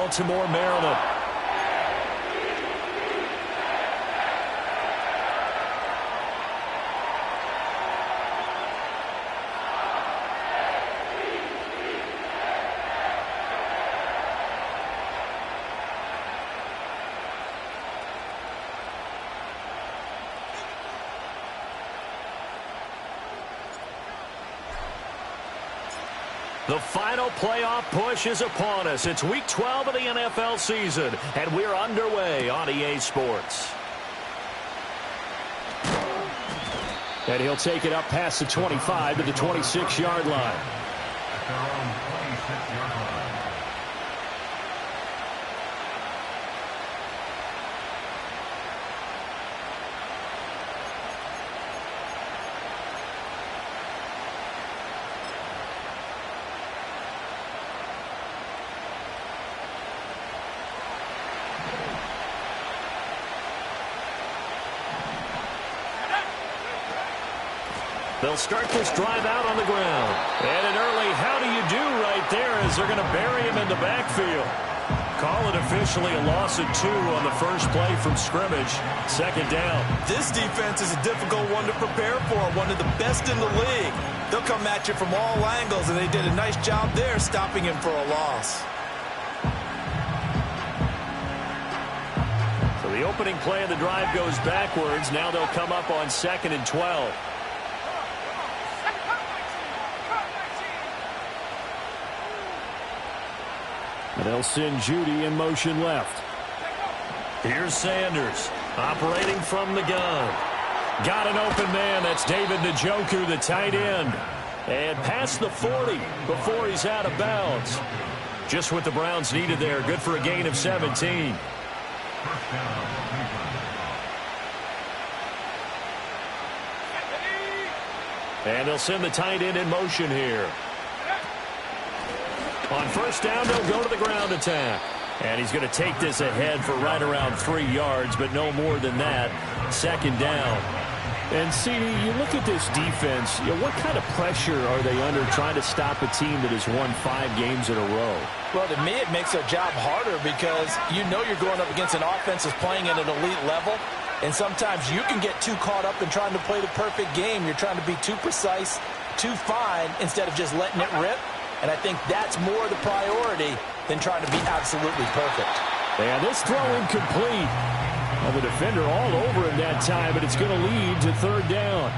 Baltimore, Maryland. The final playoff push is upon us. It's Week 12 of the NFL season, and we're underway on EA Sports. And he'll take it up past the 25 to the 26-yard line. They'll start this drive out on the ground. And an early how do you do right there as they're going to bury him in the backfield. Call it officially a loss of 2 on the first play from scrimmage. Second down. This defense is a difficult one to prepare for, one of the best in the league. They'll come at you from all angles, and they did a nice job there stopping him for a loss. So the opening play of the drive goes backwards. Now they'll come up on 2nd and 12. They'll send Judy in motion left. Here's Sanders operating from the gun. Got an open man. That's David Njoku, the tight end. And past the 40 before he's out of bounds. Just what the Browns needed there. Good for a gain of 17. And they'll send the tight end in motion here. On first down, they'll go to the ground attack. And he's going to take this ahead for right around 3 yards, but no more than that. Second down. And, CD, you look at this defense, what kind of pressure are they under trying to stop a team that has won 5 games in a row? Well, to me, it makes their job harder because you know you're going up against an offense that's playing at an elite level. And sometimes you can get too caught up in trying to play the perfect game. You're trying to be too precise, too fine, instead of just letting it rip. And I think that's more the priority than trying to be absolutely perfect. And this throw incomplete. Well, the defender all over him that time, but it's going to lead to third down.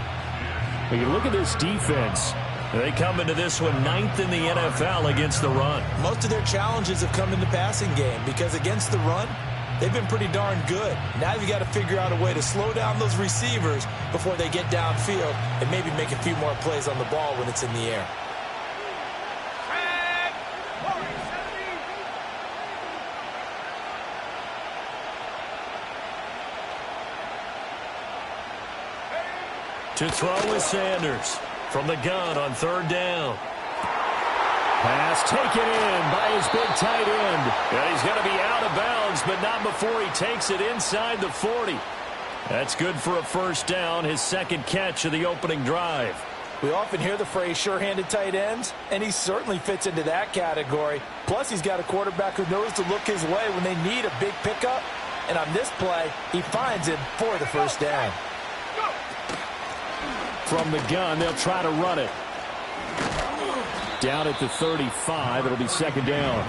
When you look at this defense, they come into this one 9th in the NFL against the run. Most of their challenges have come in the passing game because against the run, they've been pretty darn good. Now you've got to figure out a way to slow down those receivers before they get downfield and maybe make a few more plays on the ball when it's in the air. To throw is Sanders from the gun on third down. Pass taken in by his big tight end. And he's going to be out of bounds, but not before he takes it inside the 40. That's good for a first down, his second catch of the opening drive. We often hear the phrase sure-handed tight ends, and he certainly fits into that category. Plus, he's got a quarterback who knows to look his way when they need a big pickup. And on this play, he finds him for the first down. From the gun, they'll try to run it. Down at the 35, it'll be second down.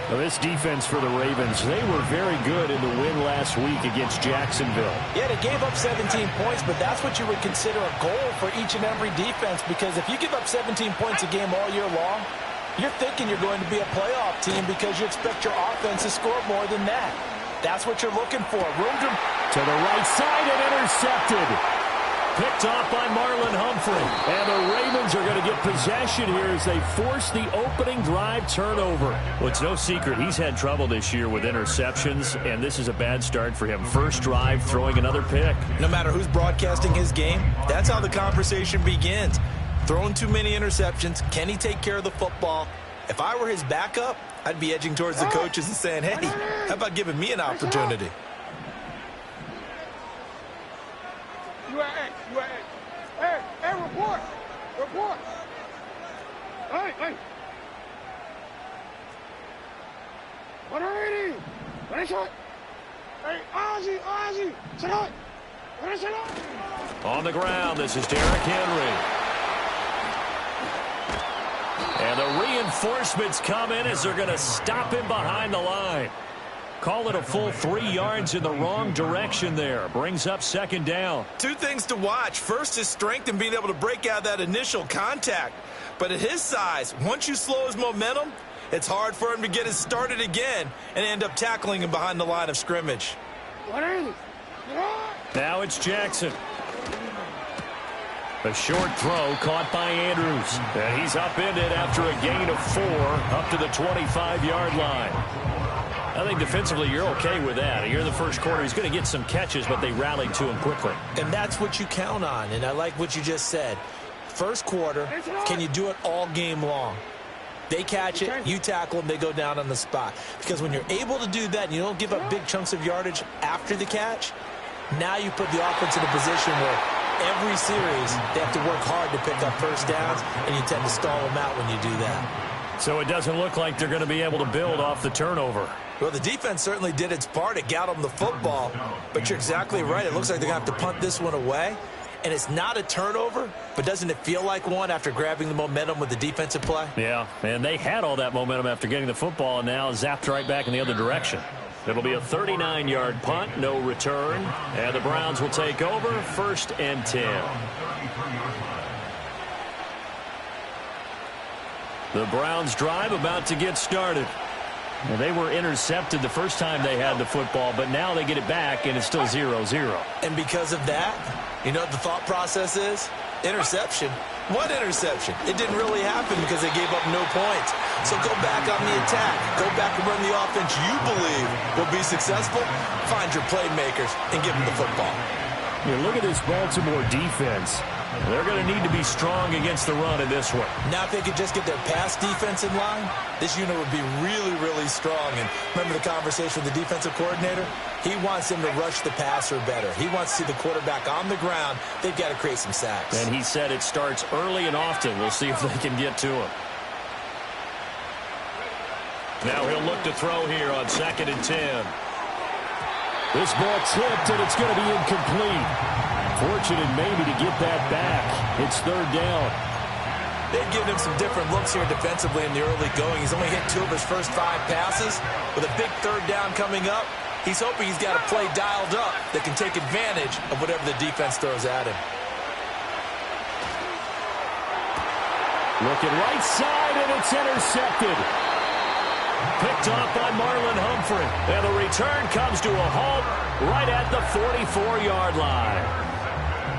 Now this defense for the Ravens, they were very good in the win last week against Jacksonville. Yeah, they gave up 17 points, but that's what you would consider a goal for each and every defense, because if you give up 17 points a game all year long, you're thinking you're going to be a playoff team because you expect your offense to score more than that. That's what you're looking for. Room to the right side and intercepted. Picked off by Marlon Humphrey. And the Ravens are going to get possession here as they force the opening drive turnover. Well, it's no secret he's had trouble this year with interceptions, and this is a bad start for him. First drive, throwing another pick. No matter who's broadcasting his game, that's how the conversation begins. Throwing too many interceptions, can he take care of the football? If I were his backup, I'd be edging towards the coaches and saying, hey, how about giving me an opportunity? Hey, report! Report! Hey! 180. Hey, Ozzy. On the ground, this is Derrick Henry. And the reinforcements come in as they're going to stop him behind the line. Call it a full 3 yards in the wrong direction there. Brings up second down. Two things to watch. First, his strength and being able to break out that initial contact. But at his size, once you slow his momentum, it's hard for him to get it started again and end up tackling him behind the line of scrimmage. Now it's Jackson. A short throw caught by Andrews. And he's upended after a gain of 4 up to the 25-yard line. I think defensively you're okay with that. You're in the first quarter. He's going to get some catches, but they rallied to him quickly. And that's what you count on. And I like what you just said. First quarter, can you do it all game long? They catch it, you tackle them, they go down on the spot. Because when you're able to do that and you don't give up big chunks of yardage after the catch, now you put the offense in a position where every series they have to work hard to pick up first downs, and you tend to stall them out when you do that. So it doesn't look like they're going to be able to build off the turnover. Well, the defense certainly did its part. It got them the football. But you're exactly right. It looks like they're going to have to punt this one away. And it's not a turnover, but doesn't it feel like one after grabbing the momentum with the defensive play? Yeah, and they had all that momentum after getting the football, and now zapped right back in the other direction. It'll be a 39-yard punt, no return, and the Browns will take over, 1st and 10. The Browns drive about to get started. Well, they were intercepted the first time they had the football, but now they get it back, and it's still 0-0. And because of that, you know what the thought process is? Interception. What interception? It didn't really happen because they gave up no points. So go back on the attack. Go back and run the offense you believe will be successful. Find your playmakers and give them the football. You look at this Baltimore defense. They're going to need to be strong against the run in this one. Now, if they could just get their pass defense in line, this unit would be really, really strong. And remember the conversation with the defensive coordinator? He wants them to rush the passer better. He wants to see the quarterback on the ground. They've got to create some sacks. And he said it starts early and often. We'll see if they can get to him. Now he'll look to throw here on 2nd and 10. This ball tipped, and it's going to be incomplete. Fortunate maybe to get that back. It's 3rd down. They've given him some different looks here defensively in the early going. He's only hit 2 of his first 5 passes. With a big 3rd down coming up, he's hoping he's got a play dialed up that can take advantage of whatever the defense throws at him. Looking right side, and it's intercepted. Picked off by Marlon Humphrey. And the return comes to a halt right at the 44-yard line.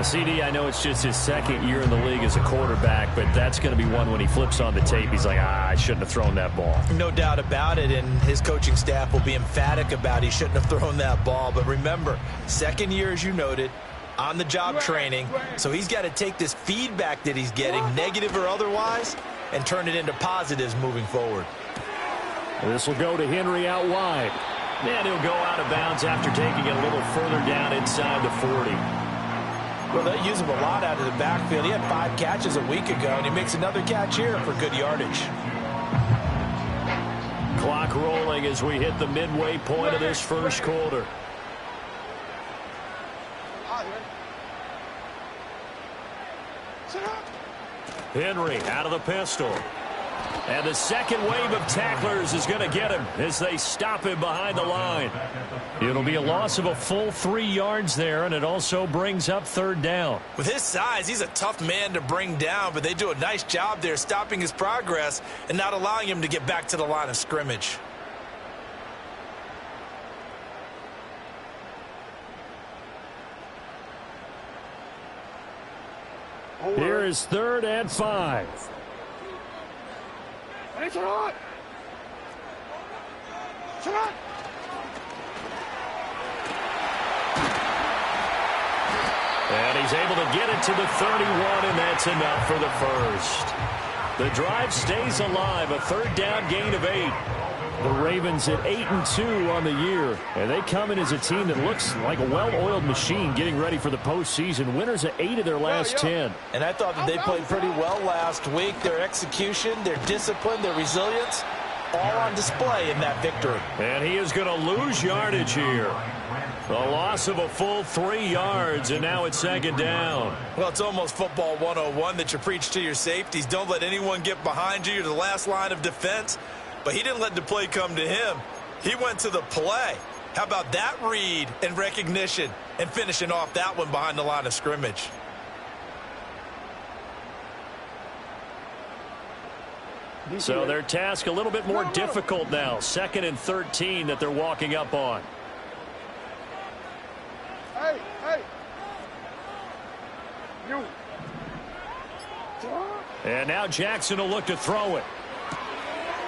CD, I know it's just his 2nd year in the league as a quarterback, but that's going to be one when he flips on the tape. He's like, I shouldn't have thrown that ball. No doubt about it, and his coaching staff will be emphatic about he shouldn't have thrown that ball. But remember, 2nd year, as you noted, on-the-job training, so he's got to take this feedback that he's getting, negative or otherwise, and turn it into positives moving forward. This will go to Henry out wide. And he'll go out of bounds after taking it a little further down inside the 40. Well, they use him a lot out of the backfield. He had 5 catches a week ago, and he makes another catch here for good yardage. Clock rolling as we hit the midway point of this first quarter. Henry out of the pistol. And the second wave of tacklers is going to get him as they stop him behind the line. It'll be a loss of a full 3 yards there, and it also brings up 3rd down. With his size, he's a tough man to bring down, but they do a nice job there stopping his progress and not allowing him to get back to the line of scrimmage. Here is 3rd and 5. It's hot. It's hot. And he's able to get it to the 31, and that's enough for the first. The drive stays alive, a 3rd down gain of 8. The Ravens at 8-2 on the year, and they come in as a team that looks like a well-oiled machine getting ready for the postseason. Winners at 8 of their last 10. And I thought that they played pretty well last week. Their execution, their discipline, their resilience, all on display in that victory. And he is going to lose yardage here. A loss of a full 3 yards, and now it's second down. Well, it's almost football 101 that you preach to your safeties. Don't let anyone get behind you. You're the last line of defense. But he didn't let the play come to him. He went to the play. How about that read and recognition and finishing off that one behind the line of scrimmage? So their task a little bit more difficult now. 2nd and 13 that they're walking up on. Hey, hey. You. And now Jackson will look to throw it.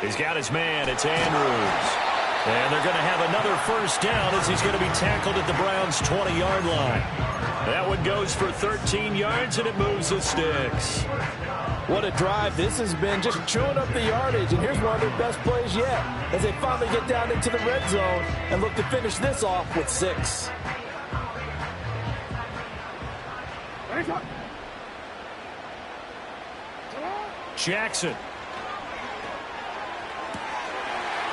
He's got his man. It's Andrews. And they're going to have another first down as he's going to be tackled at the Browns' 20-yard line. That one goes for 13 yards, and it moves the sticks. What a drive this has been, just chewing up the yardage. And here's one of their best plays yet as they finally get down into the red zone and look to finish this off with 6. Jackson.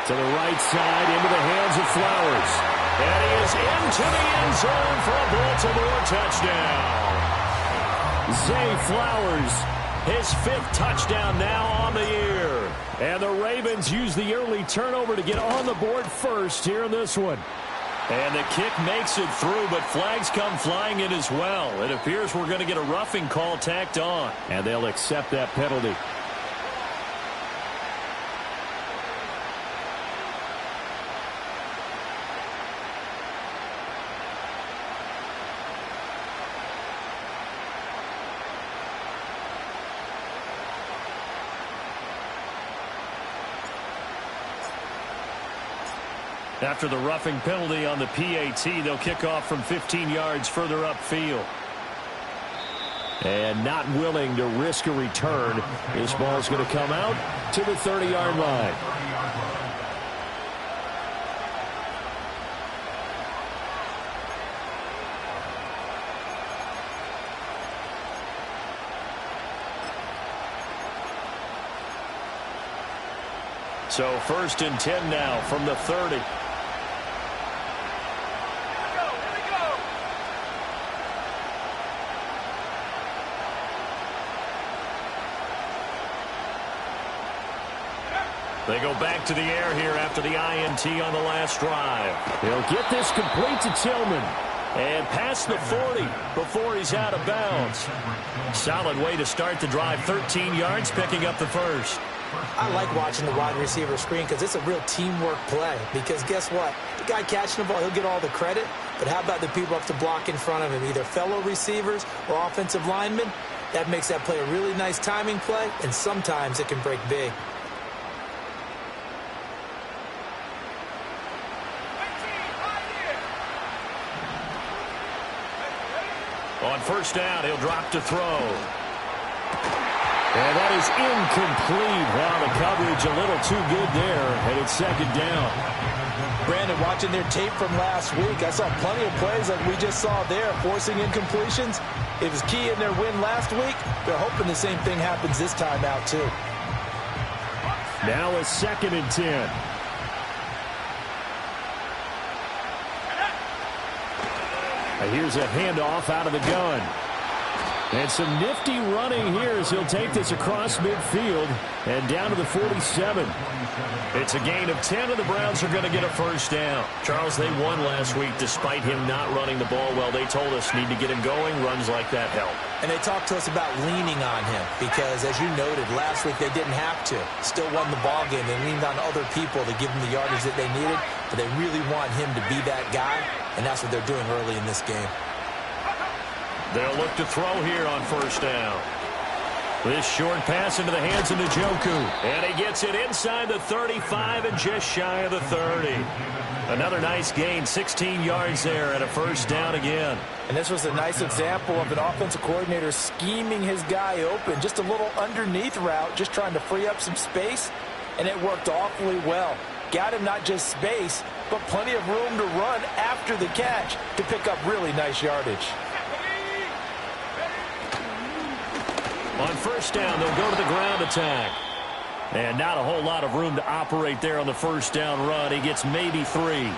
To the right side, into the hands of Flowers. And he is into the end zone for a Baltimore touchdown. Zay Flowers, his 5th touchdown now on the year. And the Ravens use the early turnover to get on the board first here in this one. And the kick makes it through, but flags come flying in as well. It appears we're going to get a roughing call tacked on. And they'll accept that penalty. After the roughing penalty on the PAT, they'll kick off from 15 yards further upfield. And not willing to risk a return, this ball's going to come out to the 30-yard line. So 1st and 10 now from the 30. They go back to the air here after the INT on the last drive. He'll get this complete to Tillman. And past the 40 before he's out of bounds. Solid way to start the drive. 13 yards, picking up the first. I like watching the wide receiver screen because it's a real teamwork play. Because guess what? The guy catching the ball, he'll get all the credit. But how about the people up to block in front of him, either fellow receivers or offensive linemen? That makes that play a really nice timing play, and sometimes it can break big. On first down, he'll drop to throw. And that is incomplete. Wow, the coverage a little too good there, and it's second down. Brandon, watching their tape from last week, I saw plenty of plays like we just saw there, forcing incompletions. It was key in their win last week. They're hoping the same thing happens this time out, too. Now a 2nd and 10. Here's a handoff out of the gun. And some nifty running here as he'll take this across midfield and down to the 47. It's a gain of 10, and the Browns are going to get a first down. Charles, they won last week despite him not running the ball well. They told us need to get him going. Runs like that help. And they talked to us about leaning on him because, as you noted, last week they didn't have to. Still won the ball game. They leaned on other people to give them the yardage that they needed, but they really want him to be that guy, and that's what they're doing early in this game. They'll look to throw here on first down. This short pass into the hands of Njoku. And he gets it inside the 35 and just shy of the 30. Another nice gain, 16 yards there and a first down again. And this was a nice example of an offensive coordinator scheming his guy open. Just a little underneath route, just trying to free up some space. And it worked awfully well. Got him not just space, but plenty of room to run after the catch to pick up really nice yardage. On first down, they'll go to the ground attack. And not a whole lot of room to operate there on the first down run. He gets maybe 3.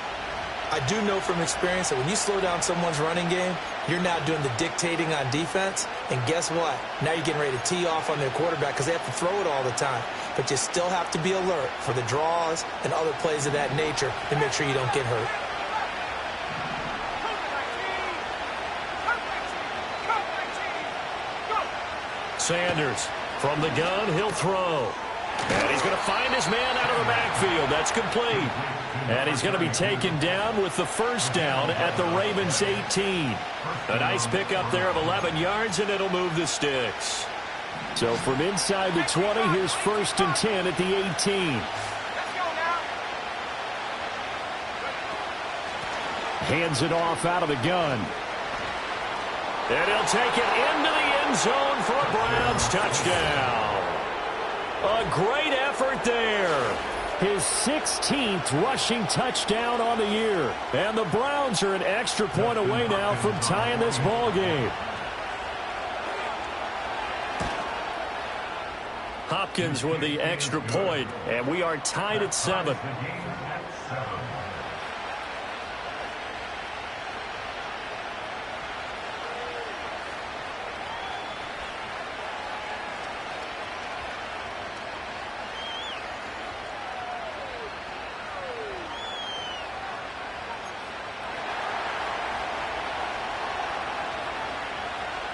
I do know from experience that when you slow down someone's running game, you're now doing the dictating on defense. And guess what? Now you're getting ready to tee off on their quarterback because they have to throw it all the time. But you still have to be alert for the draws and other plays of that nature to make sure you don't get hurt. Sanders from the gun, he'll throw. And he's going to find his man out of the backfield. That's complete. And he's going to be taken down with the first down at the Ravens 18. A nice pickup there of 11 yards, and it'll move the sticks. So from inside the 20, here's 1st and 10 at the 18. Hands it off out of the gun. And he'll take it into the end zone for a Browns touchdown. A great effort there. His 16th rushing touchdown on the year. And the Browns are an extra point away now from tying this ball game. Hopkins with the extra point, and we are tied at 7.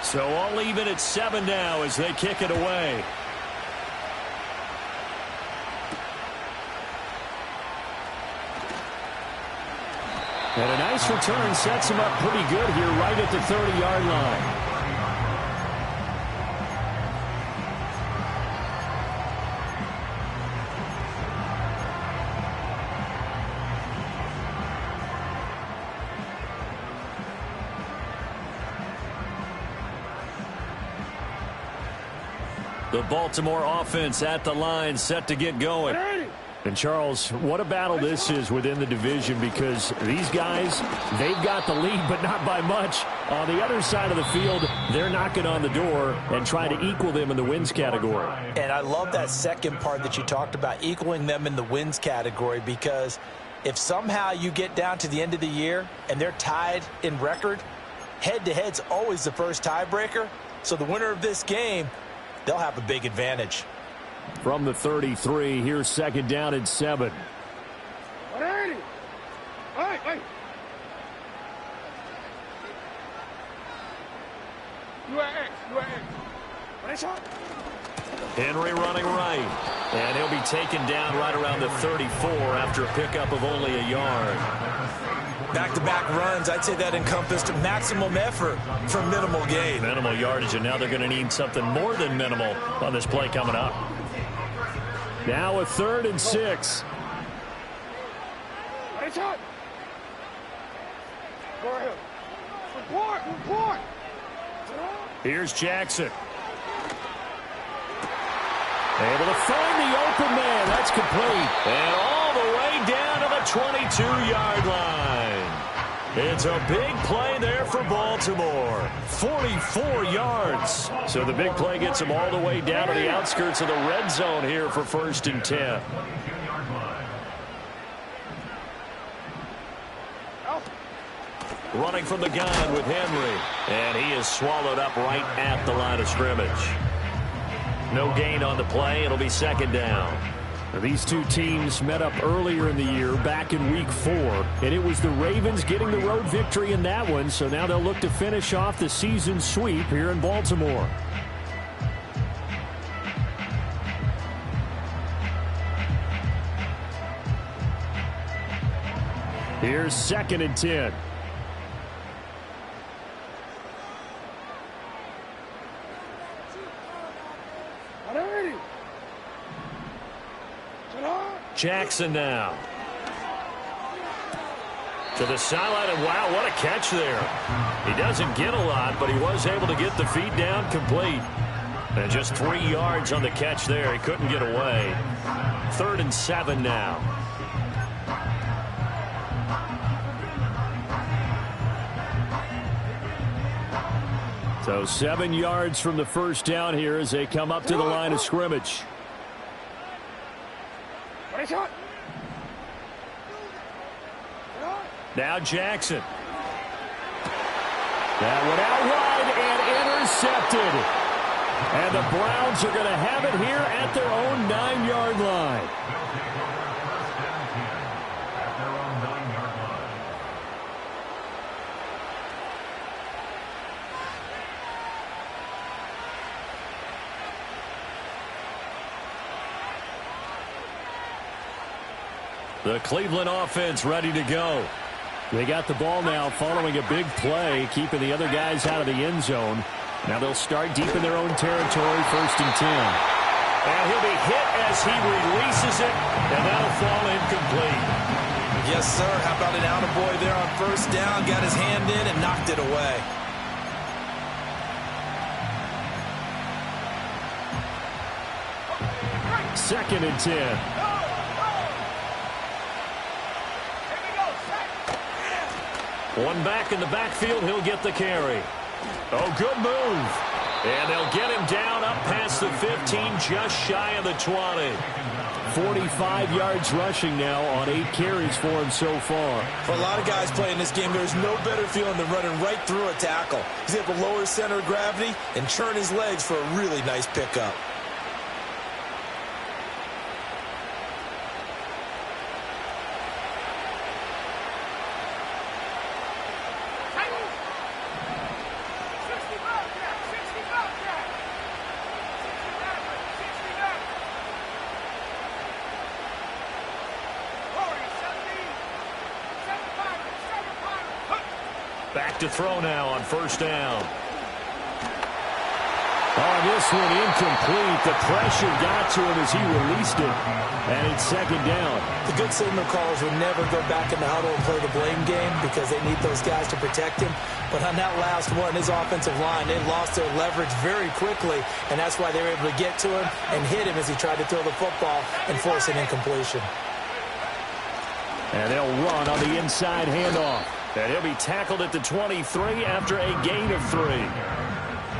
So all even at 7 now as they kick it away. And a nice return sets him up pretty good here right at the 30-yard line. The Baltimore offense at the line set to get going. And, Charles, what a battle this is within the division because these guys, they've got the lead, but not by much. On the other side of the field, they're knocking on the door and trying to equal them in the wins category. And I love that second part that you talked about, equaling them in the wins category, because if somehow you get down to the end of the year and they're tied in record, head-to-head's always the first tiebreaker. So the winner of this game, they'll have a big advantage. From the 33, here's 2nd down and 7. Henry running right. And he'll be taken down right around the 34 after a pickup of only a yard. Back-to-back runs, I'd say that encompassed maximum effort for minimal gain. Minimal yardage, and now they're going to need something more than minimal on this play coming up. Now a 3rd and 6. Here's Jackson. Able to find the open man. That's complete. And all the way down to the 22-yard line. It's a big play there for Baltimore. 44 yards. So the big play gets them all the way down to the outskirts of the red zone here for 1st and 10. Running from the gun with Henry. And he is swallowed up right at the line of scrimmage. No gain on the play. It'll be 2nd down. Now, these two teams met up earlier in the year, back in Week 4, and it was the Ravens getting the road victory in that one, so now they'll look to finish off the season sweep here in Baltimore. Here's 2nd and 10. Jackson now. To the sideline, and wow, what a catch there. He doesn't get a lot, but he was able to get the feet down complete. And just 3 yards on the catch there. He couldn't get away. 3rd and 7 now. So 7 yards from the first down here as they come up to the line of scrimmage. shot. Now Jackson. That went out wide and intercepted. And the Browns are going to have it here at their own 9-yard line. The Cleveland offense ready to go. They got the ball now following a big play, keeping the other guys out of the end zone. Now they'll start deep in their own territory, 1st and 10. And he'll be hit as he releases it, and that'll fall incomplete. Yes, sir. How about an attaboy there on 1st down? Got his hand in and knocked it away. Second and 10. One back in the backfield, he'll get the carry. Oh, good move. And they'll get him down up past the 15, just shy of the 20. 45 yards rushing now on 8 carries for him so far. For a lot of guys playing this game, there's no better feeling than running right through a tackle. He's able to lower his center of gravity and churn his legs for a really nice pickup. Back to throw now on 1st down. Oh, this one incomplete. The pressure got to him as he released it. And it's 2nd down. The good signal callers would never go back in the huddle and play the blame game because they need those guys to protect him. But on that last one, his offensive line, they lost their leverage very quickly, and that's why they were able to get to him and hit him as he tried to throw the football and force an incompletion. And they'll run on the inside handoff. And he'll be tackled at the 23 after a gain of 3.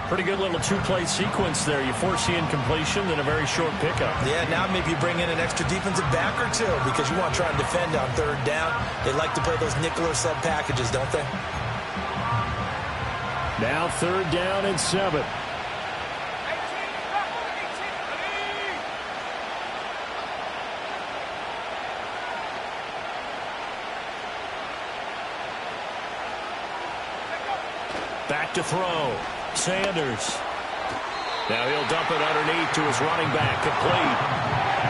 Pretty good little 2-play sequence there. You force the incompletion, then a very short pickup. Yeah, now maybe you bring in an extra defensive back or two because you want to try and defend on 3rd down. They like to play those nickel or sub packages, don't they? Now 3rd down and 7. Back to throw. Sanders. Now he'll dump it underneath to his running back. Complete.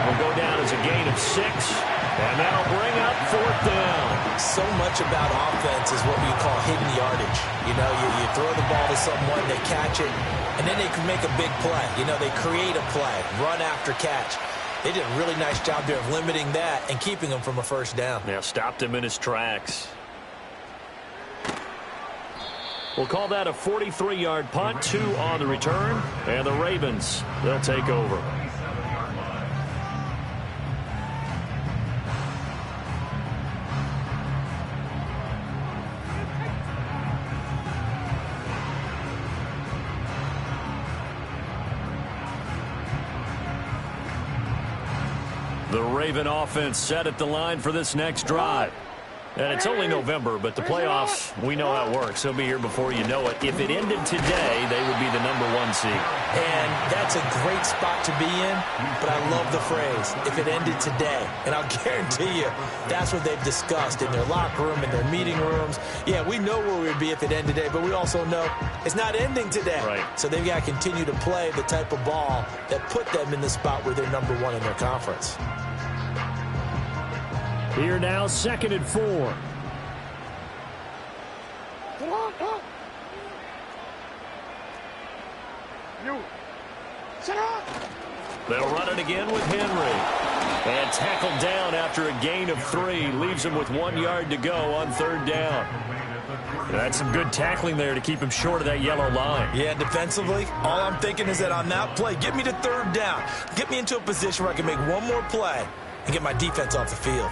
Will go down as a gain of 6. And that'll bring up 4th down. So much about offense is what we call hidden yardage. You know, you throw the ball to someone, they catch it, and then they can make a big play. You know, they create a play, run after catch. They did a really nice job there of limiting that and keeping him from a 1st down. Yeah, stopped him in his tracks. We'll call that a 43-yard punt, 2 on the return, and the Ravens, they'll take over. The Raven offense set at the line for this next drive. And it's only November, but the playoffs, we know how it works. They'll be here before you know it. If it ended today, they would be the #1 seed. And that's a great spot to be in, but I love the phrase, if it ended today. And I'll guarantee you, that's what they've discussed in their locker room, in their meeting rooms. Yeah, we know where we'd be if it ended today, but we also know it's not ending today. Right. So they've got to continue to play the type of ball that put them in the spot where they're #1 in their conference. Here now, 2nd and 4. They'll run it again with Henry. And tackled down after a gain of 3. Leaves him with 1 yard to go on 3rd down. That's some good tackling there to keep him short of that yellow line. Yeah, defensively, all I'm thinking is that on that play, get me to 3rd down. Get me into a position where I can make one more play and get my defense off the field.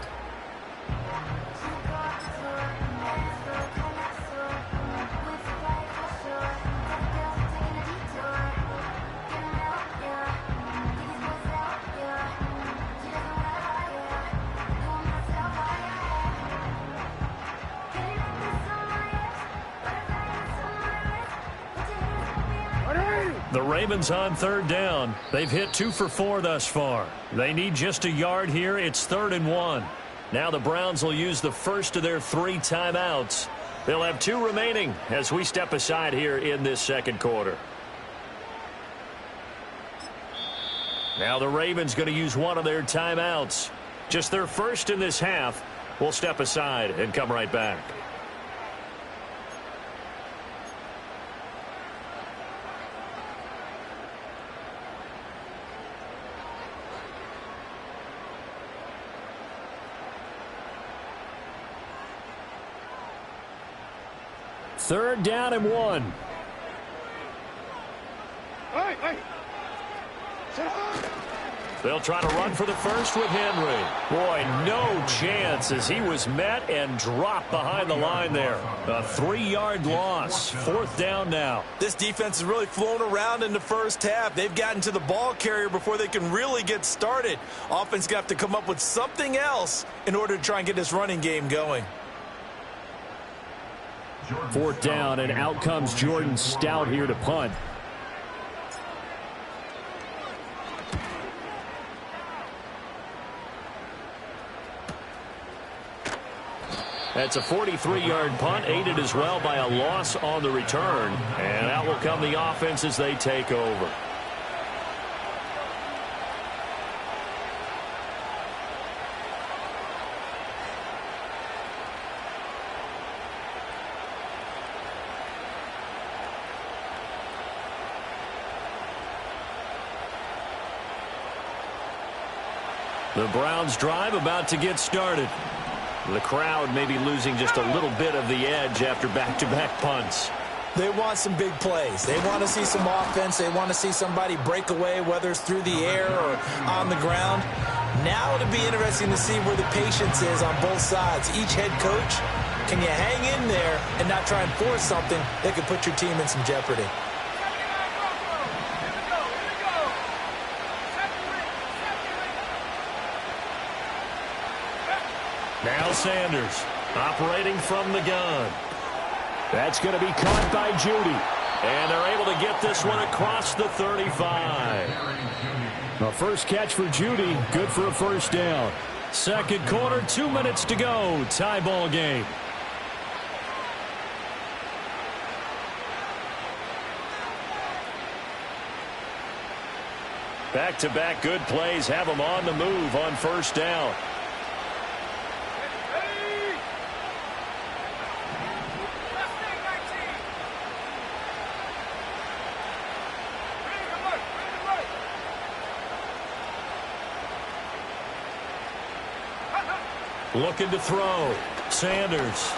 The Ravens on third down. They've hit 2 for 4 thus far. They need just a yard here. It's 3rd and 1. Now the Browns will use the first of their 3 timeouts. They'll have 2 remaining as we step aside here in this second quarter. Now the Ravens going to use one of their timeouts. Just their first in this half. We'll step aside and come right back. Third down and 1. Hey. They'll try to run for the first with Henry. Boy, no chance as he was met and dropped behind the line there. A 3-yard loss. 4th down now. This defense has really flown around in the first half. They've gotten to the ball carrier before they can really get started. Offense got to come up with something else in order to try and get this running game going. 4th down, and out comes Jordan Stout here to punt. That's a 43-yard punt, aided as well by a loss on the return. And out will come the offense as they take over. The Browns drive about to get started. The crowd may be losing just a little bit of the edge after back-to-back punts. They want some big plays. They want to see some offense. They want to see somebody break away, whether it's through the air or on the ground. Now it'll be interesting to see where the patience is on both sides. Each head coach, can you hang in there and not try and force something that could put your team in some jeopardy? Now Sanders operating from the gun. That's going to be caught by Judy. And they're able to get this one across the 35. The first catch for Judy, good for a first down. Second quarter, 2 minutes to go. Tie ball game. Back-to-back good plays have them on the move on first down. Looking to throw. Sanders.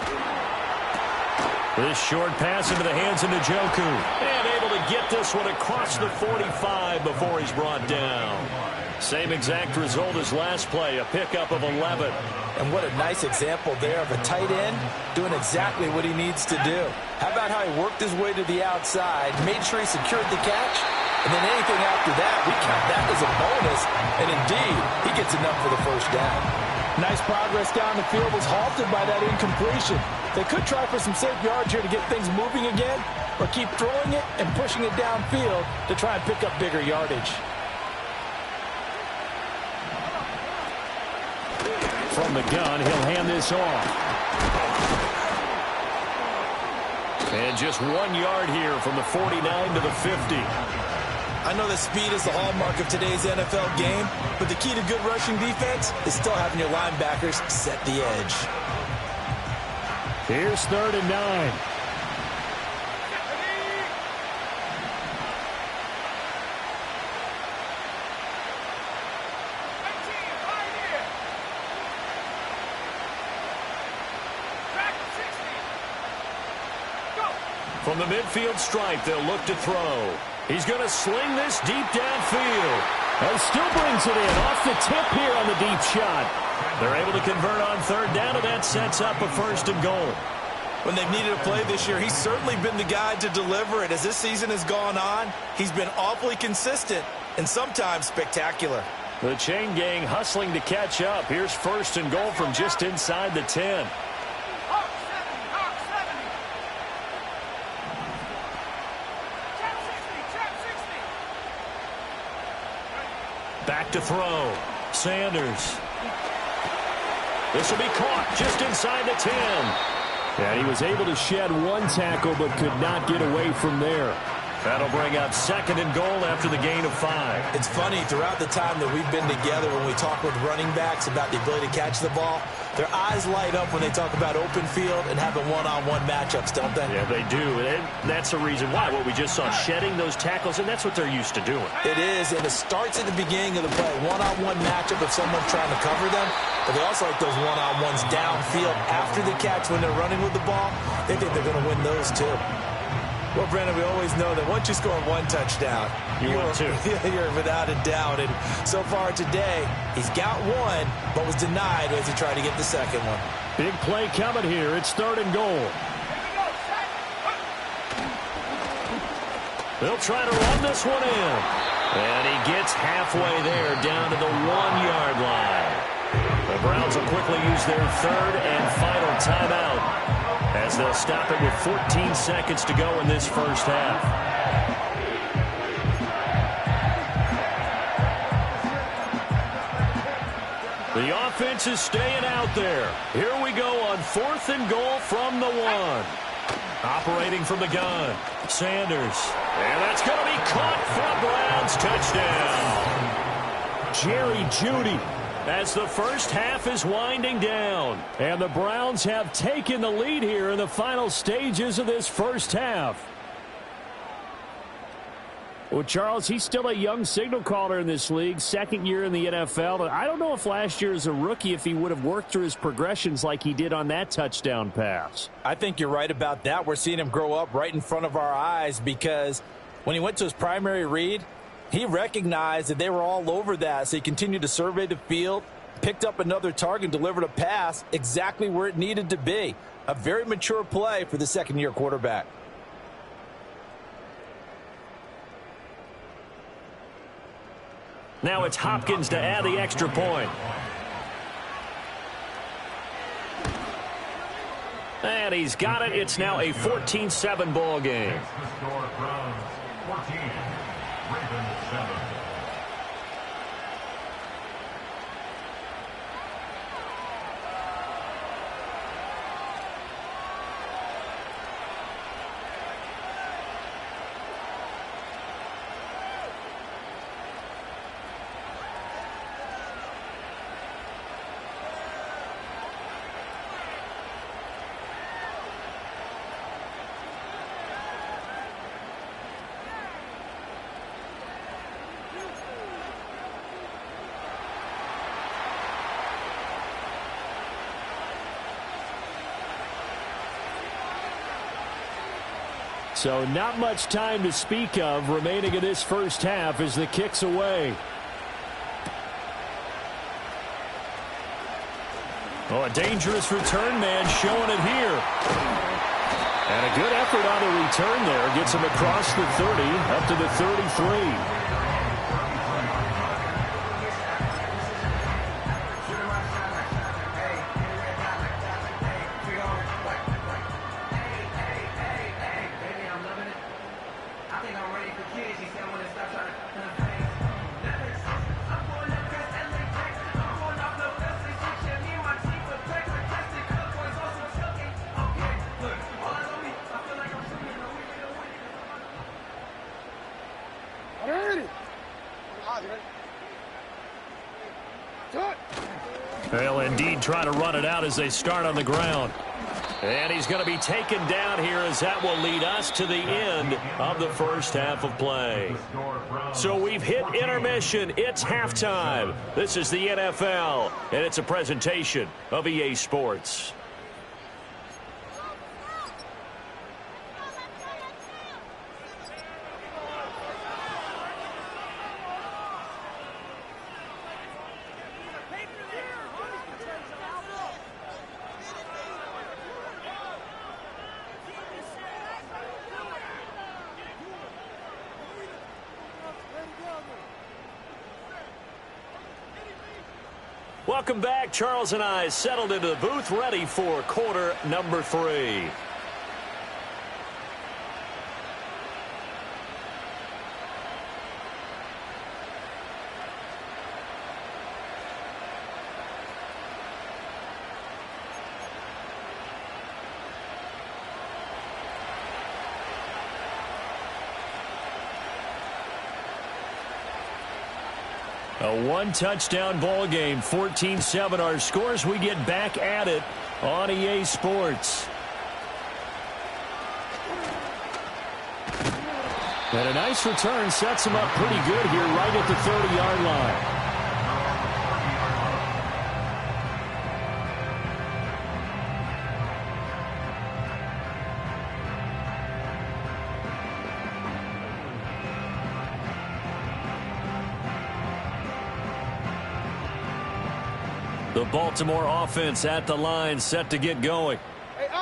This short pass into the hands of Njoku. And able to get this one across the 45 before he's brought down. Same exact result as last play, a pickup of 11. And what a nice example there of a tight end doing exactly what he needs to do. How about how he worked his way to the outside, made sure he secured the catch, and then anything after that, we count that as a bonus. And indeed, he gets enough for the first down. Nice progress down the field was halted by that incompletion. They could try for some safe yards here to get things moving again, or keep throwing it and pushing it downfield to try and pick up bigger yardage. From the gun, he'll hand this off. And just 1 yard here from the 49 to the 50. I know that speed is the hallmark of today's NFL game, but the key to good rushing defense is still having your linebackers set the edge. Here's 3rd and 9. From the midfield stripe, they'll look to throw. He's going to sling this deep downfield. And still brings it in off the tip here on the deep shot. They're able to convert on 3rd down, and that sets up a 1st and goal. When they've needed a play this year, he's certainly been the guy to deliver it. As this season has gone on, he's been awfully consistent and sometimes spectacular. The chain gang hustling to catch up. Here's 1st and goal from just inside the 10. Back to throw. Sanders. This will be caught just inside the 10. And he was able to shed one tackle but could not get away from there. That'll bring up 2nd and goal after the gain of 5. It's funny, throughout the time that we've been together, when we talk with running backs about the ability to catch the ball, their eyes light up when they talk about open field and having one-on-one matchups, don't they? Yeah, they do. And that's the reason why. What we just saw, shedding those tackles, and that's what they're used to doing. It is, and it starts at the beginning of the play. One-on-one matchup if someone's trying to cover them, but they also like those one-on-ones downfield after the catch when they're running with the ball. They think they're going to win those, too. Well, Brandon, we always know that once you score one touchdown, you win two. You're without a doubt. And so far today, he's got one, but was denied as he tried to get the second one. Big play coming here. It's 3rd and goal. They'll try to run this one in. And he gets halfway there, down to the 1-yard line. The Browns will quickly use their 3rd and final timeout, as they'll stop it with 14 seconds to go in this first half. The offense is staying out there. Here we go on 4th and goal from the 1. Operating from the gun, Sanders. And that's going to be caught for a Browns touchdown. Jerry Jeudy, as the first half is winding down. And the Browns have taken the lead here in the final stages of this first half. Well, Charles, he's still a young signal caller in this league, 2nd year in the NFL. I don't know if last year as a rookie if he would have worked through his progressions like he did on that touchdown pass. I think you're right about that. We're seeing him grow up right in front of our eyes, because when he went to his primary read, he recognized that they were all over that, so he continued to survey the field, picked up another target, delivered a pass exactly where it needed to be. A very mature play for the 2nd-year quarterback. Now it's Hopkins to add the extra point. And he's got it. It's now a 14-7 ball game. So not much time to speak of remaining in this first half as the kick's away. Oh, a dangerous return man showing it here. And a good effort on the return there. Gets him across the 30, up to the 33. They'll indeed try to run it out as they start on the ground. And he's going to be taken down here, as that will lead us to the end of the first half of play. So we've hit intermission. It's halftime. This is the NFL, and it's a presentation of EA Sports. Welcome back. Charles and I settled into the booth, ready for quarter number 3. A one-touchdown ball game, 14-7 our scores. We get back at it on EA Sports. And a nice return sets him up pretty good here right at the 30-yard line. The Baltimore offense at the line, set to get going.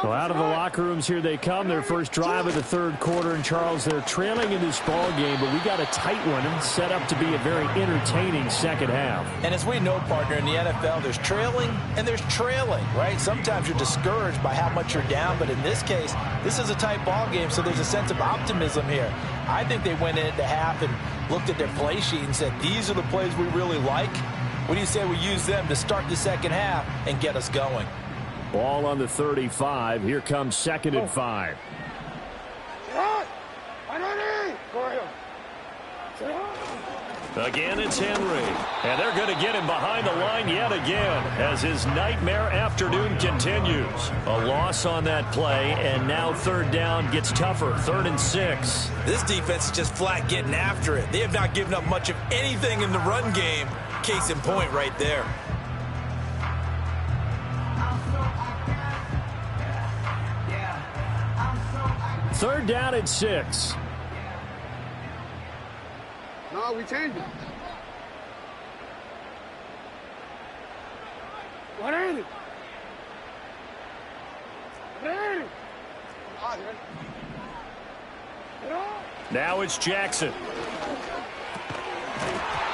Well, out of the locker rooms here they come. Their first drive of the third quarter. And, Charles, they're trailing in this ball game, but we got a tight one set up to be a very entertaining second half. And as we know, partner, in the NFL, there's trailing and there's trailing, right? Sometimes you're discouraged by how much you're down, but in this case, this is a tight ball game, so there's a sense of optimism here. I think they went into half and looked at their play sheet and said, these are the plays we really like. What do you say we use them to start the second half and get us going? Ball on the 35. Here comes 2nd and 5. Again, it's Henry. And they're going to get him behind the line yet again as his nightmare afternoon continues. A loss on that play, and now third down gets tougher. 3rd and 6. This defense is just flat getting after it. They have not given up much of anything in the run game. Case in point right there. Third down and 6. No, we changed it. What is it? Now it's Jackson.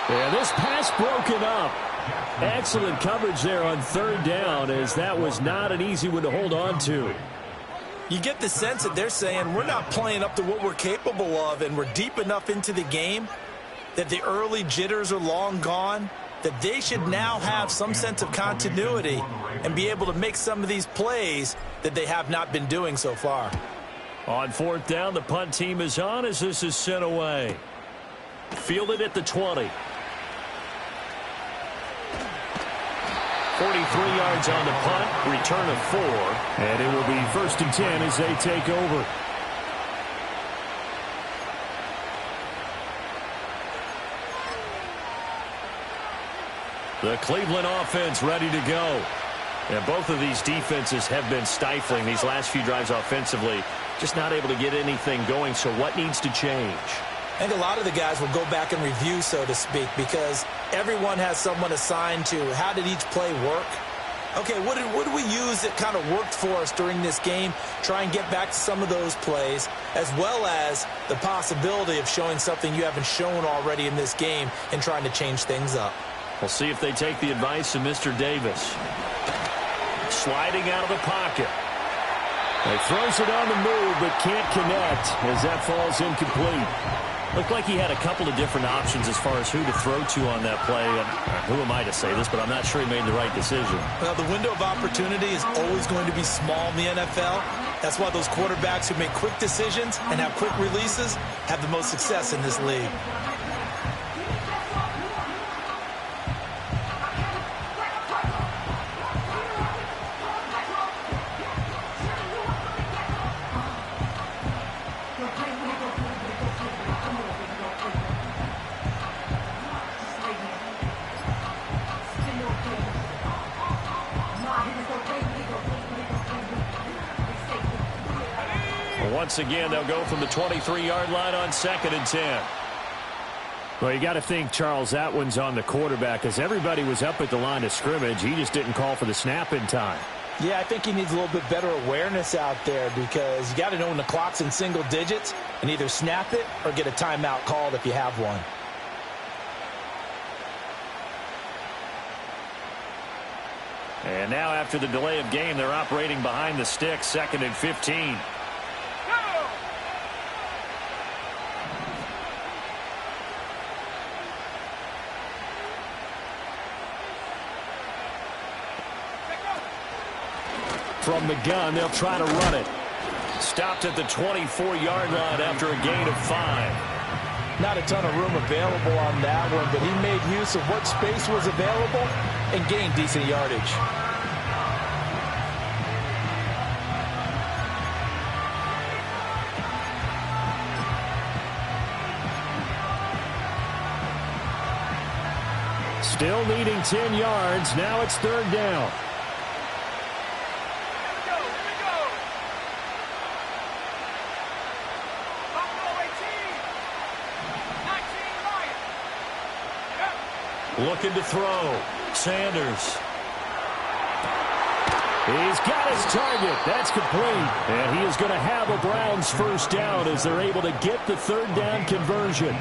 And this pass broken up. Excellent coverage there on third down, as that was not an easy one to hold on to. You get the sense that they're saying we're not playing up to what we're capable of, and we're deep enough into the game that the early jitters are long gone, that they should now have some sense of continuity and be able to make some of these plays that they have not been doing so far. On 4th down, the punt team is on as this is sent away. Fielded at the 20. 43 yards on the punt, return of 4, and it will be 1st and 10 as they take over. The Cleveland offense ready to go. And both of these defenses have been stifling these last few drives offensively, just not able to get anything going. So what needs to change? I think a lot of the guys will go back and review, so to speak, because everyone has someone assigned to how did each play work. Okay, what did we use that kind of worked for us during this game? Try and get back to some of those plays, as well as the possibility of showing something you haven't shown already in this game and trying to change things up. We'll see if they take the advice of Mr. Davis. Sliding out of the pocket. He throws it on the move, but can't connect as that falls incomplete. Looked like he had a couple of different options as far as who to throw to on that play. And who am I to say this, but I'm not sure he made the right decision. Well, the window of opportunity is always going to be small in the NFL. That's why those quarterbacks who make quick decisions and have quick releases have the most success in this league. Once again, they'll go from the 23-yard line on 2nd and 10. Well, you got to think, Charles, that one's on the quarterback, as everybody was up at the line of scrimmage. He just didn't call for the snap in time. Yeah, I think he needs a little bit better awareness out there, because you got to know when the clock's in single digits and either snap it or get a timeout called if you have one. And now after the delay of game, they're operating behind the sticks, 2nd and 15. From the gun, they'll try to run it. Stopped at the 24-yard line after a gain of 5. Not a ton of room available on that one, but he made use of what space was available and gained decent yardage. Still needing 10 yards. Now it's third down. Looking to throw. Sanders. He's got his target. That's complete. And he is going to have a Browns first down as they're able to get the third down conversion.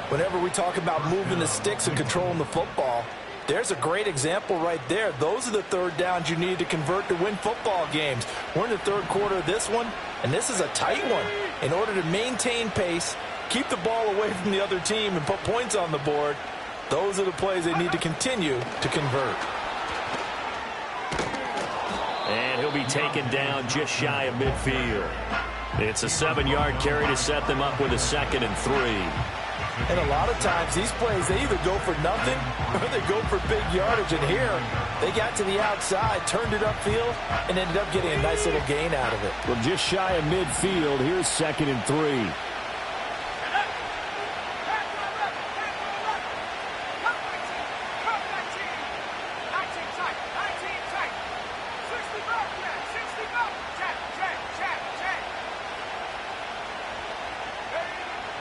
Whenever we talk about moving the sticks and controlling the football, there's a great example right there. Those are the third downs you need to convert to win football games. We're in the third quarter of this one, and this is a tight one. In order to maintain pace, keep the ball away from the other team, and put points on the board, those are the plays they need to continue to convert. And he'll be taken down just shy of midfield. It's a 7-yard carry to set them up with a 2nd and 3. And a lot of times, these plays, they either go for nothing or they go for big yardage. And here, they got to the outside, turned it upfield, and ended up getting a nice little gain out of it. Well, just shy of midfield, here's 2nd and 3.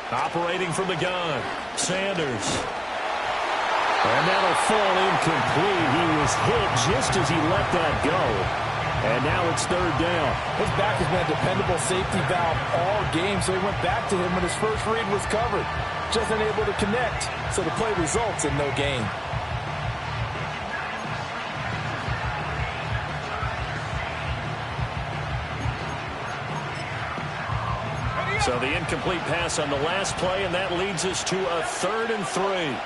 Operating from the gun, Sanders. And that'll fall incomplete. He was hit just as he let that go. And now it's third down. His back has been a dependable safety valve all game, so he went back to him when his first read was covered. Just unable to connect, so the play results in no gain. So the incomplete pass on the last play, and that leads us to a 3rd and 3.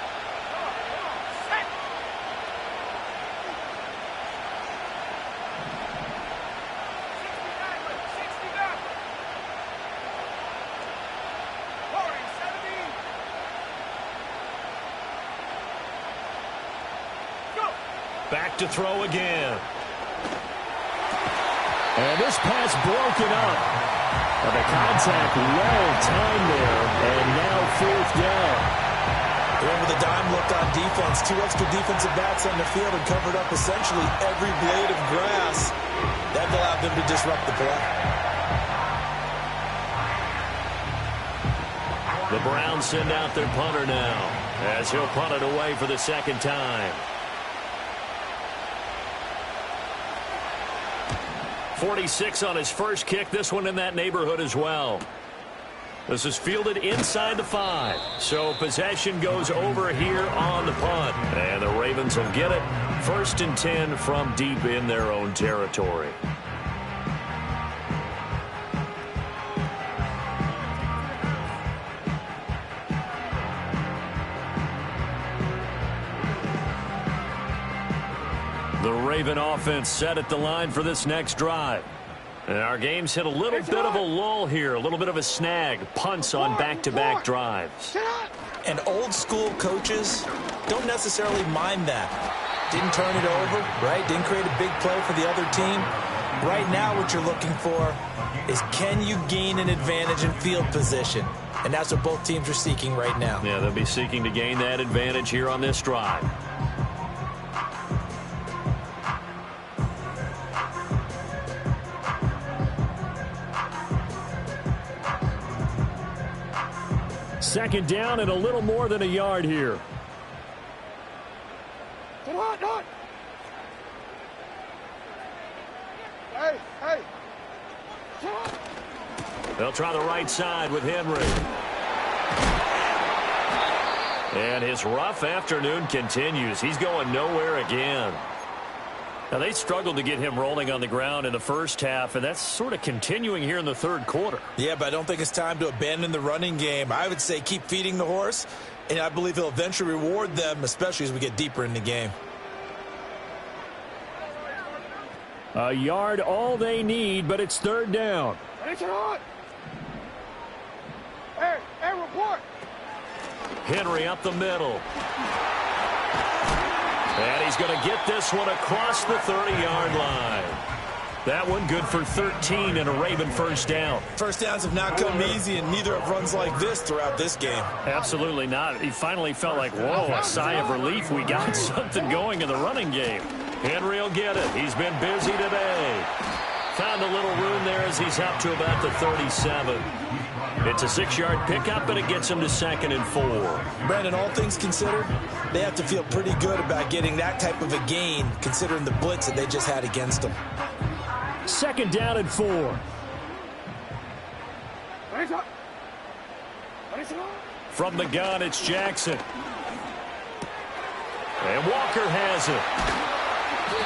Back to throw again. And this pass broken up. And the contact well timed there, and now 4th down. Remember, the dime looked on defense. 2 extra defensive backs on the field and covered up essentially every blade of grass. That allowed them to disrupt the play. The Browns send out their punter now, as he'll punt it away for the 2nd time. 46 on his first kick. This one in that neighborhood as well. This is fielded inside the 5. So possession goes over here on the punt. And the Ravens will get it. 1st and 10 from deep in their own territory. The Raven offense set at the line for this next drive. And our game's hit a little bit of a lull here, a little bit of a snag. Punts on back-to-back drives. And old-school coaches don't necessarily mind that. Didn't turn it over, right? Didn't create a big play for the other team. Right now what you're looking for is, can you gain an advantage in field position? And that's what both teams are seeking right now. Yeah, they'll be seeking to gain that advantage here on this drive. Second down and a little more than a yard here. Hey. They'll try the right side with Henry. And his rough afternoon continues. He's going nowhere again. Now, they struggled to get him rolling on the ground in the first half, and that's sort of continuing here in the third quarter. Yeah, but I don't think it's time to abandon the running game. I would say keep feeding the horse, and I believe he'll eventually reward them, especially as we get deeper in the game. A yard all they need, but it's third down. Hey, report. Henry up the middle. And he's going to get this one across the 30-yard line. That one good for 13 and a Raven first down. First downs have not come easy, and neither have runs like this throughout this game. Absolutely not. He finally felt like, whoa, a sigh of relief. We got something going in the running game. Henry will get it. He's been busy today. Found a little room there as he's up to about the 37. It's a 6-yard pickup, and it gets him to 2nd and 4. Brandon, all things considered, they have to feel pretty good about getting that type of a gain, considering the blitz that they just had against them. 2nd down and 4. From the gun, it's Jackson. And Walker has it.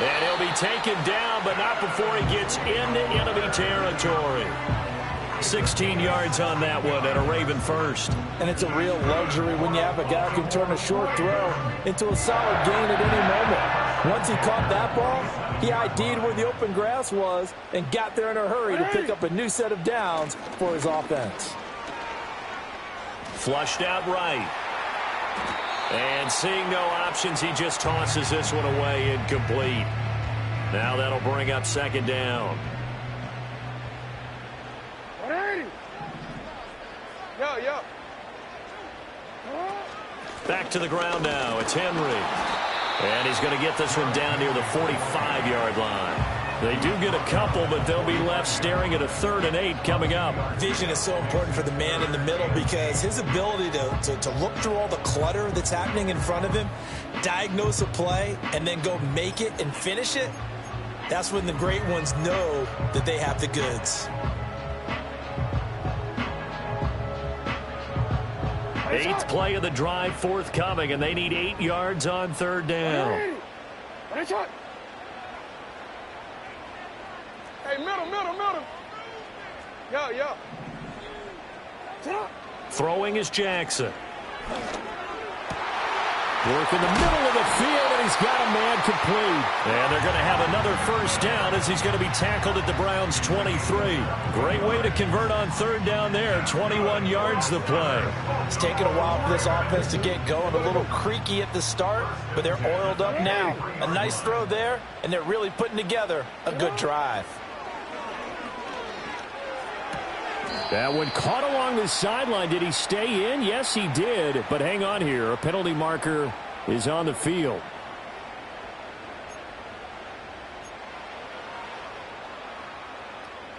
And he'll be taken down, but not before he gets into enemy territory. 16 yards on that one, and a Raven first. And it's a real luxury when you have a guy who can turn a short throw into a solid gain at any moment. Once he caught that ball, he ID'd where the open grass was and got there in a hurry to pick up a new set of downs for his offense. Flushed out right. And seeing no options, he just tosses this one away, incomplete. Now that'll bring up 2nd down. Yo. Back to the ground now. It's Henry. And he's going to get this one down near the 45-yard line. They do get a couple, but they'll be left staring at a 3rd and 8 coming up. Vision is so important for the man in the middle because his ability to look through all the clutter that's happening in front of him, diagnose a play, and then go make it and finish it, that's when the great ones know that they have the goods. 8th play of the drive forthcoming, and they need 8 yards on 3rd down. Hey, middle. Yo. Throwing is Jackson. Work in the middle of the field, and he's got a man complete. And they're going to have another first down as he's going to be tackled at the Browns' 23. Great way to convert on 3rd down there. 21 yards the play. It's taken a while for this offense to get going. A little creaky at the start, but they're oiled up now. A nice throw there, and they're really putting together a good drive. That one caught along the sideline. Did he stay in? Yes, he did. But hang on here. A penalty marker is on the field.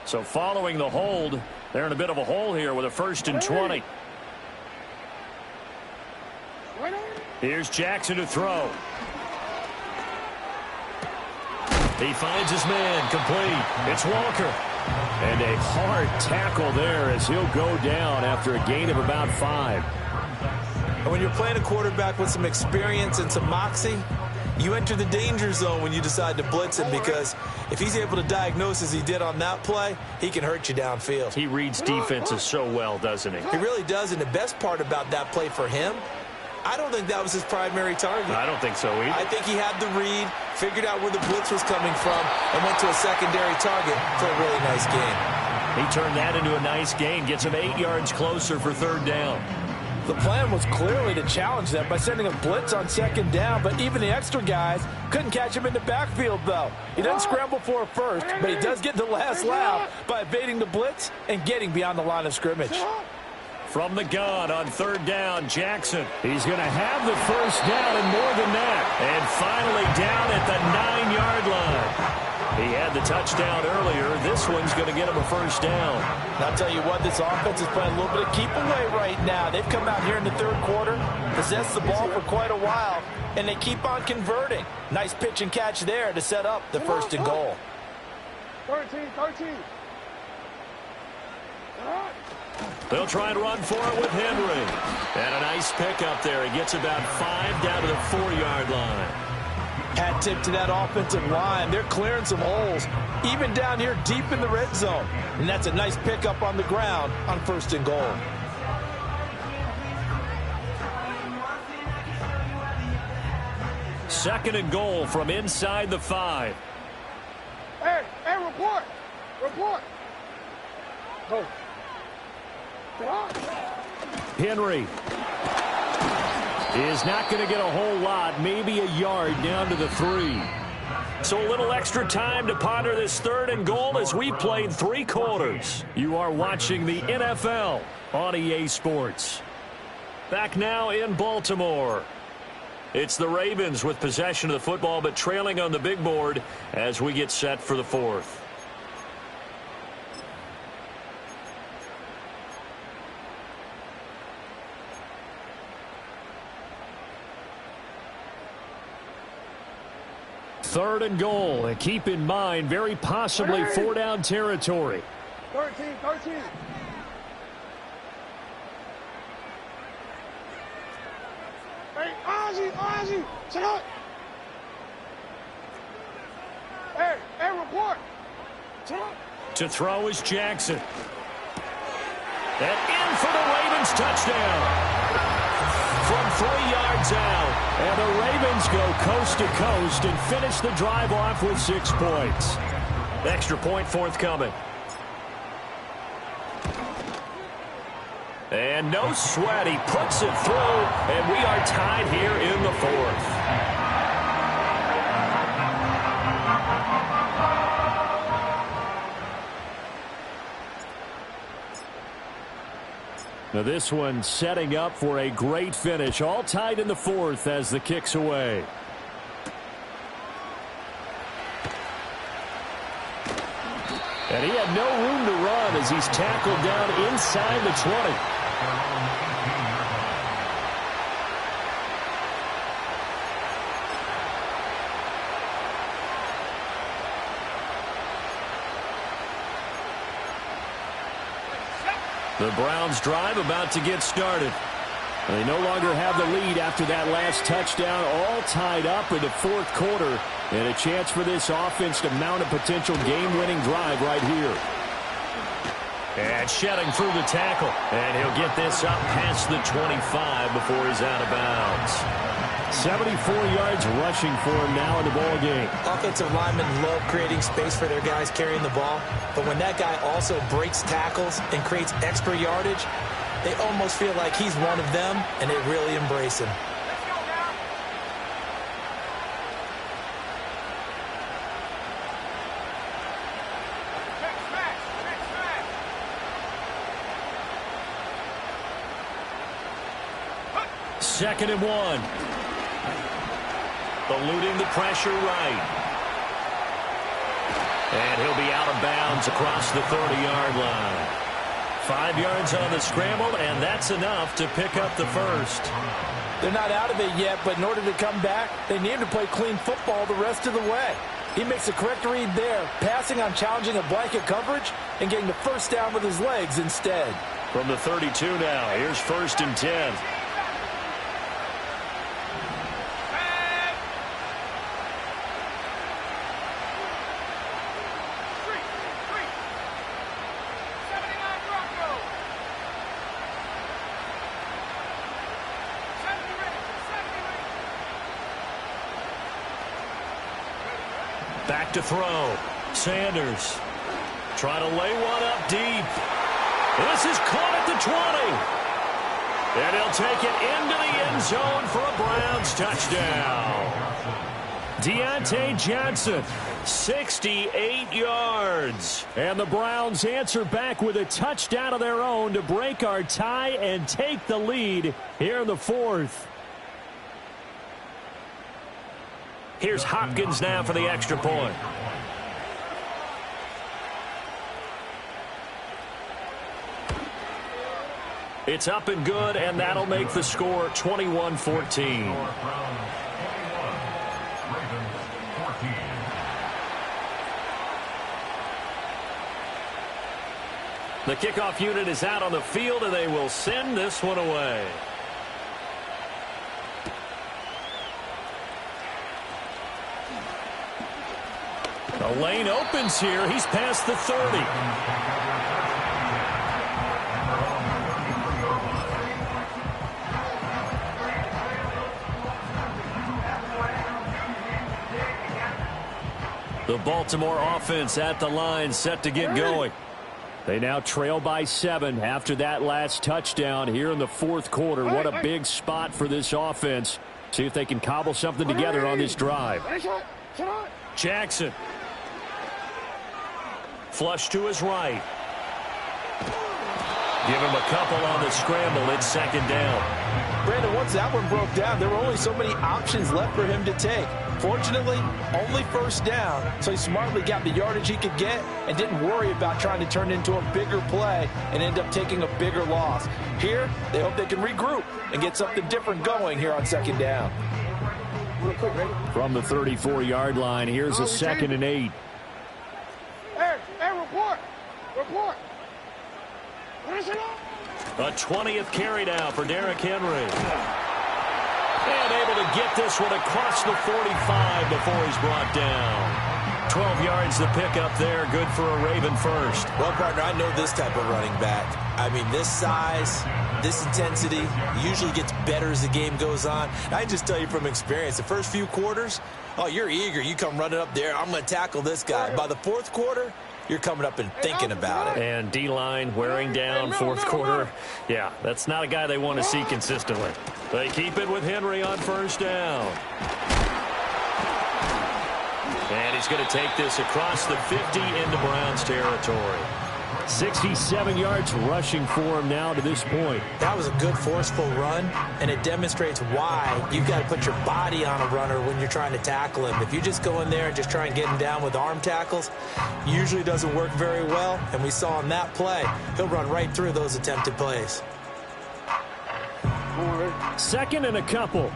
So following the hold, they're in a bit of a hole here with a 1st and 20. Here's Jackson to throw. He finds his man, complete. It's Walker. And a hard tackle there as he'll go down after a gain of about 5. And when you're playing a quarterback with some experience and some moxie, you enter the danger zone when you decide to blitz him because if he's able to diagnose as he did on that play, he can hurt you downfield. He reads defenses so well, doesn't he? He really does, and the best part about that play for him, I don't think that was his primary target. I don't think so either. I think he had the read, figured out where the blitz was coming from, and went to a secondary target for a really nice gain. He turned that into a nice gain, gets him 8 yards closer for 3rd down. The plan was clearly to challenge them by sending a blitz on 2nd down, but even the extra guys couldn't catch him in the backfield, though. He doesn't scramble for a first, but he does get the last laugh by evading the blitz and getting beyond the line of scrimmage. From the gun on 3rd down, Jackson. He's going to have the first down and more than that. And finally down at the 9-yard line. He had the touchdown earlier. This one's going to get him a first down. And I'll tell you what, this offense is playing a little bit of keep away right now. They've come out here in the 3rd quarter, possessed the ball for quite a while, and they keep on converting. Nice pitch and catch there to set up the 1st and goal. 13. They'll try and run for it with Henry. And a nice pickup there. He gets about 5 down to the 4-yard line. Hat tip to that offensive line. They're clearing some holes, even down here deep in the red zone. And that's a nice pickup on the ground on 1st and goal. Second and goal from inside the 5. Hey, report. Go. Henry. is not going to get a whole lot, maybe a yard down to the 3. So a little extra time to ponder this 3rd and goal as we played 3 quarters. You are watching the NFL on EA Sports. Back now in Baltimore. It's the Ravens with possession of the football, but trailing on the big board as we get set for the 4th. Third and goal, and keep in mind, very possibly 4-down territory. 13. Hey, Ozzy, check out. Hey, report. Check out. To throw is Jackson. And in for the Ravens touchdown. From 3 yards out, and the Ravens go coast to coast and finish the drive off with 6 points. Extra point forthcoming. And no sweat, he puts it through, and we are tied here in the 4th. Now this one setting up for a great finish. All tied in the 4th as the kick's away. And he had no room to run as he's tackled down inside the 20. The Browns drive about to get started. They no longer have the lead after that last touchdown, all tied up in the 4th quarter, and a chance for this offense to mount a potential game-winning drive right here. And shedding through the tackle, and he'll get this up past the 25 before he's out of bounds. 74 yards rushing for him now in the ball game. Offensive linemen love creating space for their guys carrying the ball, but when that guy also breaks tackles and creates extra yardage, they almost feel like he's one of them, and they really embrace him. Second and 1. Eluding the pressure right. And he'll be out of bounds across the 30-yard line. 5 yards on the scramble, and that's enough to pick up the first. They're not out of it yet, but in order to come back, they need to play clean football the rest of the way. He makes a correct read there, passing on challenging a blanket coverage and getting the first down with his legs instead. From the 32 now, here's 1st and 10. Back to throw. Sanders trying to lay one up deep. This is caught at the 20. And he'll take it into the end zone for a Browns touchdown. Deontay Johnson, 68 yards. And the Browns answer back with a touchdown of their own to break our tie and take the lead here in the 4th. Here's Hopkins now for the extra point. It's up and good, and that'll make the score 21-14. The kickoff unit is out on the field, and they will send this one away. The lane opens here. He's past the 30. The Baltimore offense at the line, set to get going. They now trail by 7 after that last touchdown here in the fourth quarter. What a big spot for this offense. See if they can cobble something together on this drive. Jackson. Flush to his right. Give him a couple on the scramble. It's second down. Brandon, once that one broke down, there were only so many options left for him to take. Fortunately, only first down, so he smartly got the yardage he could get and didn't worry about trying to turn it into a bigger play and end up taking a bigger loss. Here, they hope they can regroup and get something different going here on second down. From the 34-yard line, here's a 2nd and 8. Hey, report. Report. A 20th carry now for Derrick Henry. And able to get this one across the 45 before he's brought down. 12 yards to pick up there. Good for a Raven first. Well, partner, I know this type of running back. I mean, this size, this intensity usually gets better as the game goes on. I just tell you from experience, the first few quarters, oh, you're eager. You come running up there. I'm going to tackle this guy. By the fourth quarter, you're coming up and thinking about it. And D-line wearing down fourth quarter. Yeah, that's not a guy they want to see consistently. They keep it with Henry on first down. And he's going to take this across the 50 into Browns territory. 67 yards rushing for him now to this point. That was a good forceful run, and it demonstrates why you've got to put your body on a runner when you're trying to tackle him. If you just go in there and just try and get him down with arm tackles, usually doesn't work very well, and we saw in that play, he'll run right through those attempted plays. 2nd and a couple.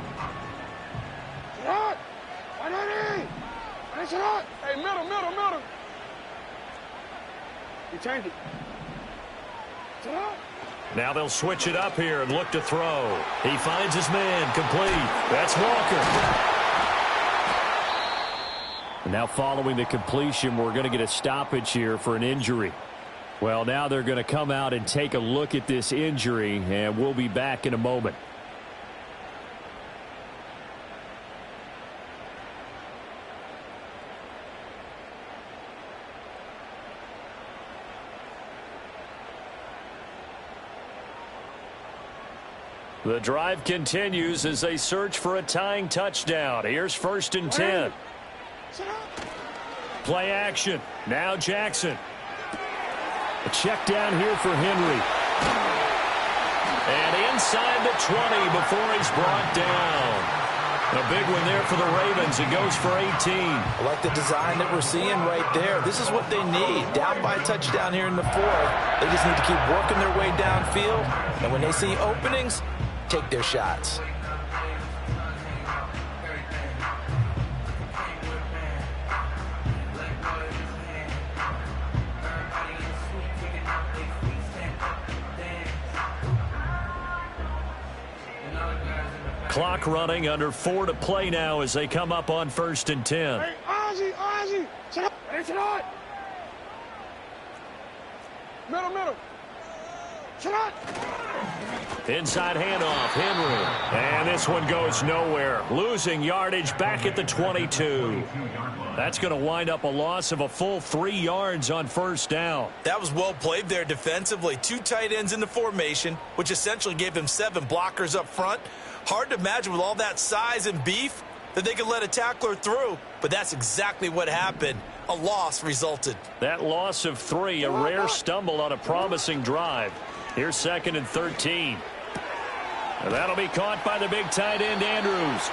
Hey, middle. You change it. Now they'll switch it up here and look to throw. He finds his man complete. That's Walker. And now following the completion, we're going to get a stoppage here for an injury. Well, now they're going to come out and take a look at this injury, and we'll be back in a moment. The drive continues as they search for a tying touchdown. Here's 1st and 10. Play action. Now Jackson. A check down here for Henry. And inside the 20 before he's brought down. A big one there for the Ravens. It goes for 18. I like the design that we're seeing right there. This is what they need. Down by a touchdown here in the fourth. They just need to keep working their way downfield. And when they see openings, take their shots. Clock running, under 4 to play now as they come up on 1st and 10. Hey, Ozzy. Sit up. Hey, sit up. Middle. Sit up. Inside handoff, Henry. And this one goes nowhere. Losing yardage back at the 22. That's going to wind up a loss of a full 3 yards on first down. That was well played there defensively. 2 tight ends in the formation, which essentially gave them 7 blockers up front. Hard to imagine with all that size and beef that they could let a tackler through, but that's exactly what happened. A loss resulted. That loss of 3, a rare stumble on a promising drive. Here's 2nd and 13. And that'll be caught by the big tight end, Andrews.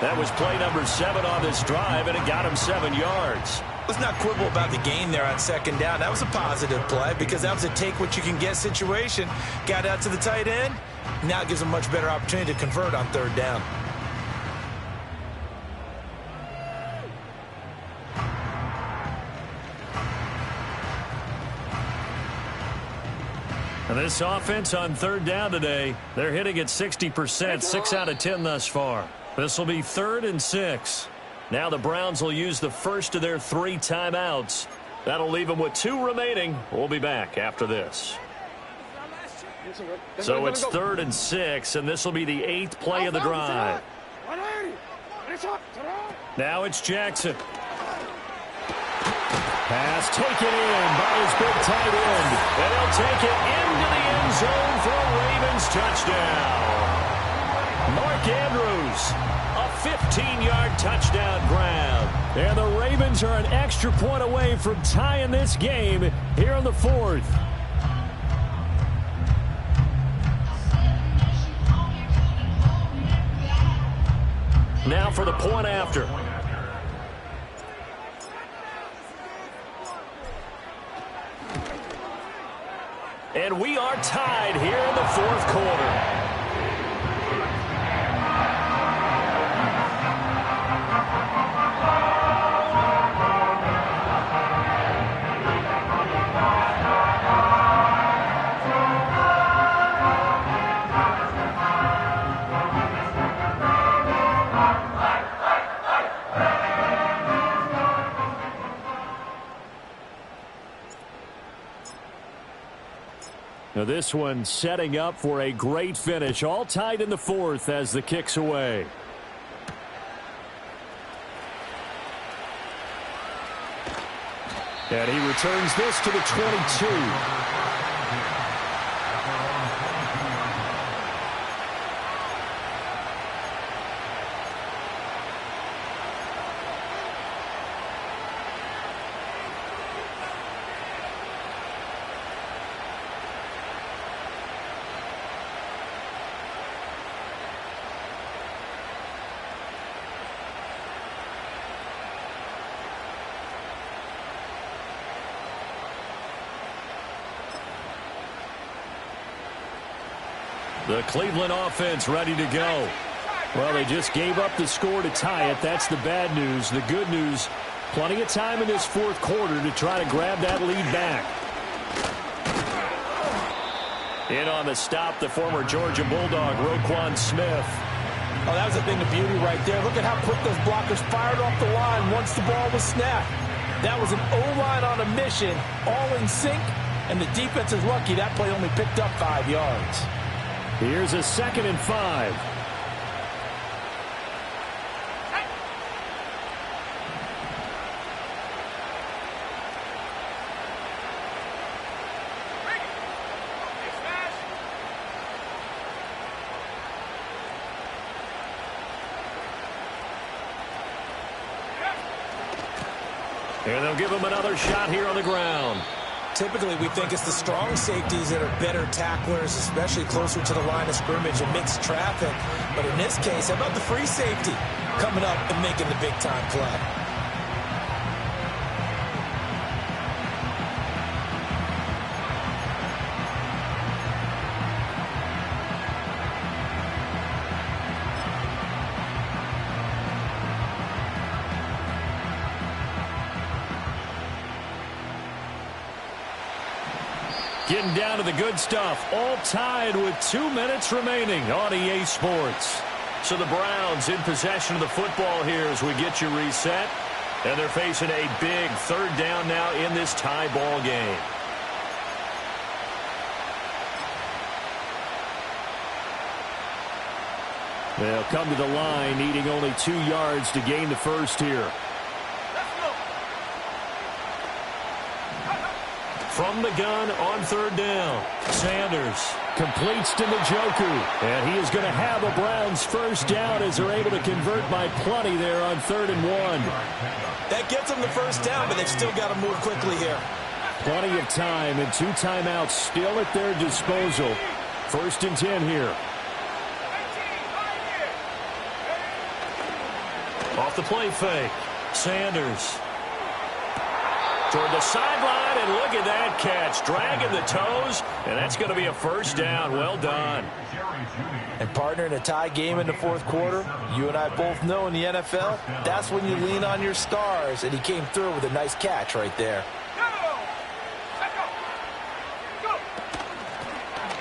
That was play number 7 on this drive, and it got him 7 yards. Let's not quibble about the gain there on second down. That was a positive play because that was a take-what-you-can-get situation. Got out to the tight end. Now it gives them a much better opportunity to convert on third down. And this offense on third down today, they're hitting at 60%, 6 out of 10 thus far. This will be 3rd and 6. Now the Browns will use the first of their 3 timeouts. That'll leave them with 2 remaining. We'll be back after this. So it's 3rd and 6, and this will be the 8th play of the drive. Now it's Jackson. Pass taken in by his big tight end. And he'll take it into the end zone for a Ravens touchdown. Mark Andrews, a 15-yard touchdown grab. And the Ravens are an extra point away from tying this game here in the fourth. Now for the point after. And we are tied here in the fourth quarter. Now this one setting up for a great finish. All tied in the fourth as the kick's away. And he returns this to the 22. The Cleveland offense ready to go. Well, they just gave up the score to tie it. That's the bad news. The good news, plenty of time in this fourth quarter to try to grab that lead back. In on the stop, the former Georgia Bulldog, Roquan Smith. Oh, that was a thing of beauty right there. Look at how quick those blockers fired off the line once the ball was snapped. That was an O-line on a mission, all in sync, and the defense is lucky that play only picked up 5 yards. Here's a 2nd and 5. And they'll give him another shot here on the ground. Typically, we think it's the strong safeties that are better tacklers, especially closer to the line of scrimmage amidst traffic. But in this case, how about the free safety coming up and making the big-time play? Getting down to the good stuff. All tied with 2 minutes remaining on EA Sports. So the Browns in possession of the football here as we get you reset. And they're facing a big 3rd down now in this tie ball game. They'll come to the line needing only 2 yards to gain the first here. From the gun on 3rd down. Sanders completes to Njoku. And he is going to have a Browns first down as they're able to convert by plenty there on 3rd and 1. That gets them the first down, but they've still got to move quickly here. Plenty of time and 2 timeouts still at their disposal. 1st and 10 here. Off the play fake. Sanders toward the sideline, and look at that catch. Dragging the toes, and that's going to be a first down. Well done. And, partner, in a tie game in the fourth quarter, you and I both know in the NFL, that's when you lean on your stars, and he came through with a nice catch right there.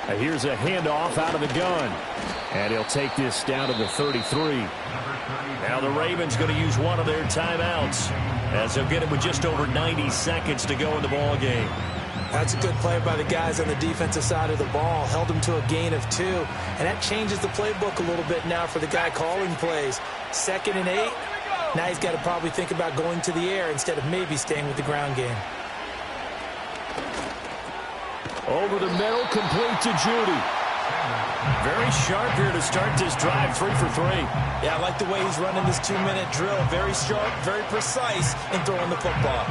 Now here's a handoff out of the gun, and he'll take this down to the 33. Now the Ravens going to use one of their timeouts as they'll get it with just over 90 seconds to go in the ball game. That's a good play by the guys on the defensive side of the ball. Held them to a gain of 2. And that changes the playbook a little bit now for the guy calling plays. 2nd and 8. Now he's got to probably think about going to the air instead of maybe staying with the ground game. Over the middle, complete to Judy. Very sharp here to start this drive, 3 for 3. Yeah, I like the way he's running this 2-minute drill. Very sharp, very precise in throwing the football.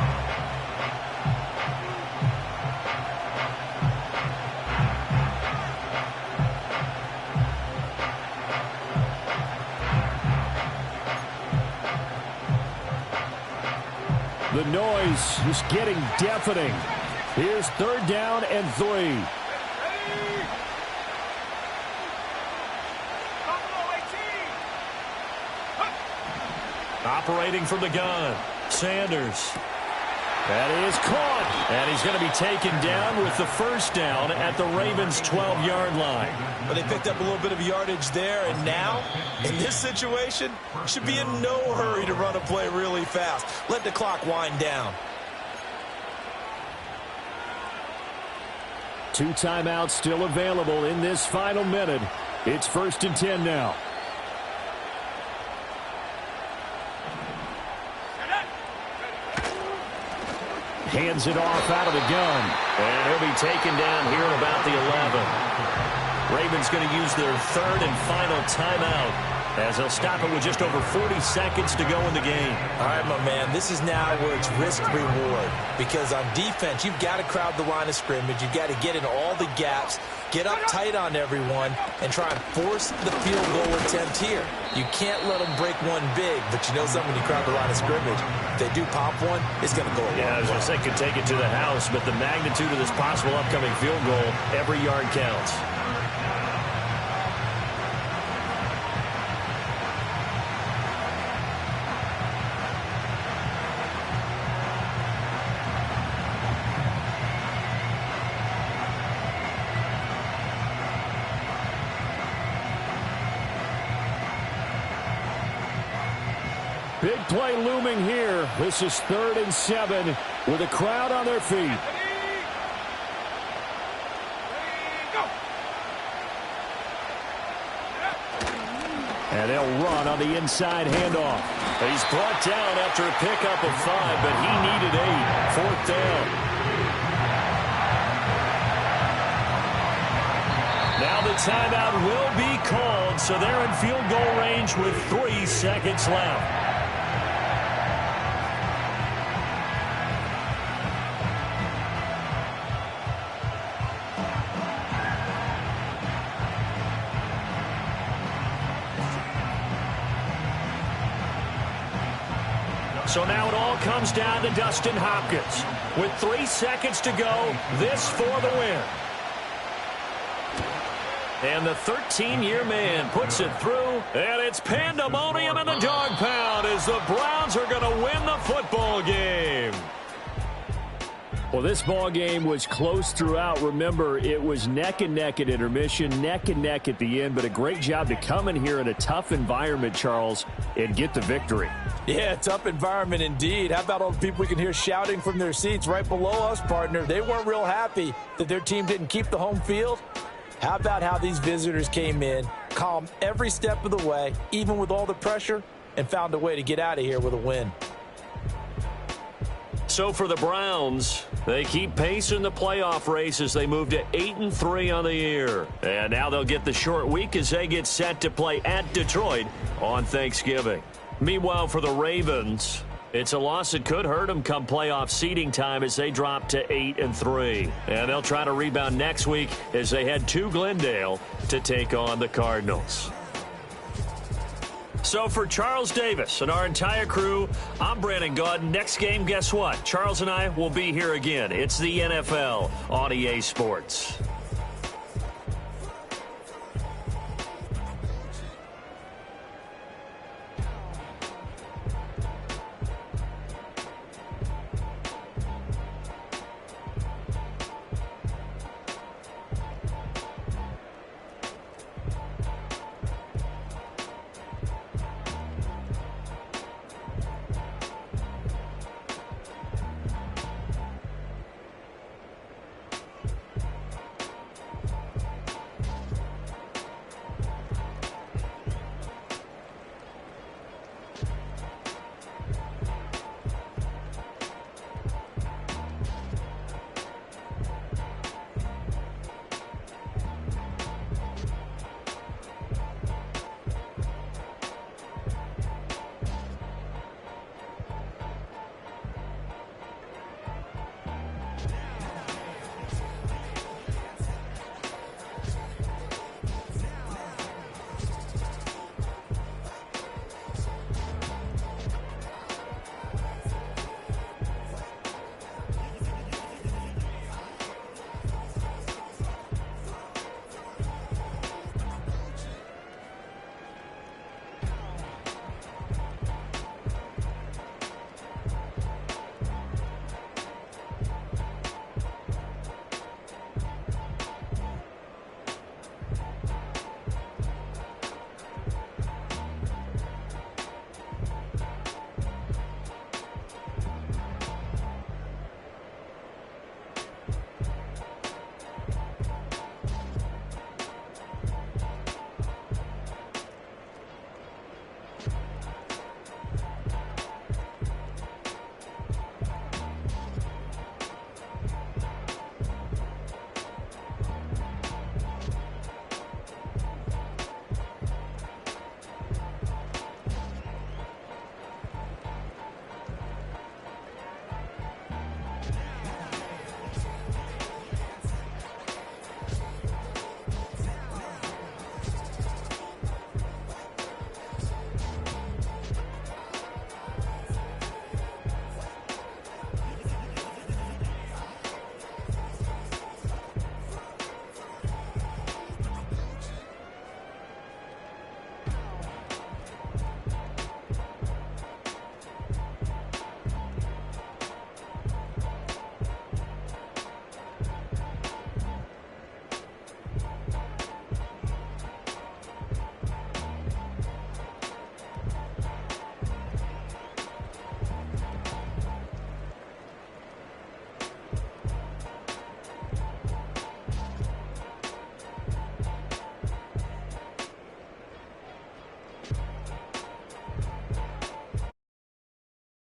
The noise is getting deafening. Here's 3rd down and 3. Operating from the gun, Sanders. That is caught. And he's going to be taken down with the 1st down at the Ravens' 12-yard line. But they picked up a little bit of yardage there, and now, in this situation, should be in no hurry to run a play really fast. Let the clock wind down. 2 timeouts still available in this final minute. It's 1st and 10 now. Hands it off out of the gun. And he'll be taken down here at about the 11. Ravens going to use their 3rd and final timeout as they'll stop it with just over 40 seconds to go in the game. All right, my man, this is now where it's risk-reward. Because on defense, you've got to crowd the line of scrimmage. You've got to get in all the gaps, get up tight on everyone, and try and force the field goal attempt here. You can't let them break one big, but you know something, when you crowd the line of scrimmage, if they do pop one, it's going to go a long way. Yeah, I was going to say could take it to the house, but the magnitude of this possible upcoming field goal, every yard counts. Big play looming here. This is 3rd and 7 with a crowd on their feet. And they'll run on the inside handoff. He's brought down after a pickup of 5, but he needed 8. 4th down. Now the timeout will be called, so they're in field goal range with 3 seconds left. So now it all comes down to Dustin Hopkins. With 3 seconds to go, this for the win. And the 13-year man puts it through, and it's pandemonium in the dog pound as the Browns are going to win the football game. Well, this ball game was close throughout. Remember, it was neck and neck at intermission, neck and neck at the end, but a great job to come in here in a tough environment, Charles, and get the victory. Yeah, tough environment indeed. How about all the people we can hear shouting from their seats right below us, partner? They weren't real happy that their team didn't keep the home field. How about how these visitors came in, calm every step of the way, even with all the pressure, and found a way to get out of here with a win. So for the Browns, they keep pace in the playoff race as they move to 8-3 on the year. And now they'll get the short week as they get set to play at Detroit on Thanksgiving. Meanwhile, for the Ravens, it's a loss that could hurt them come playoff seeding time as they drop to 8-3. And they'll try to rebound next week as they head to Glendale to take on the Cardinals. So for Charles Davis and our entire crew, I'm Brandon Gaudin. Next game, guess what? Charles and I will be here again. It's the NFL on EA Sports.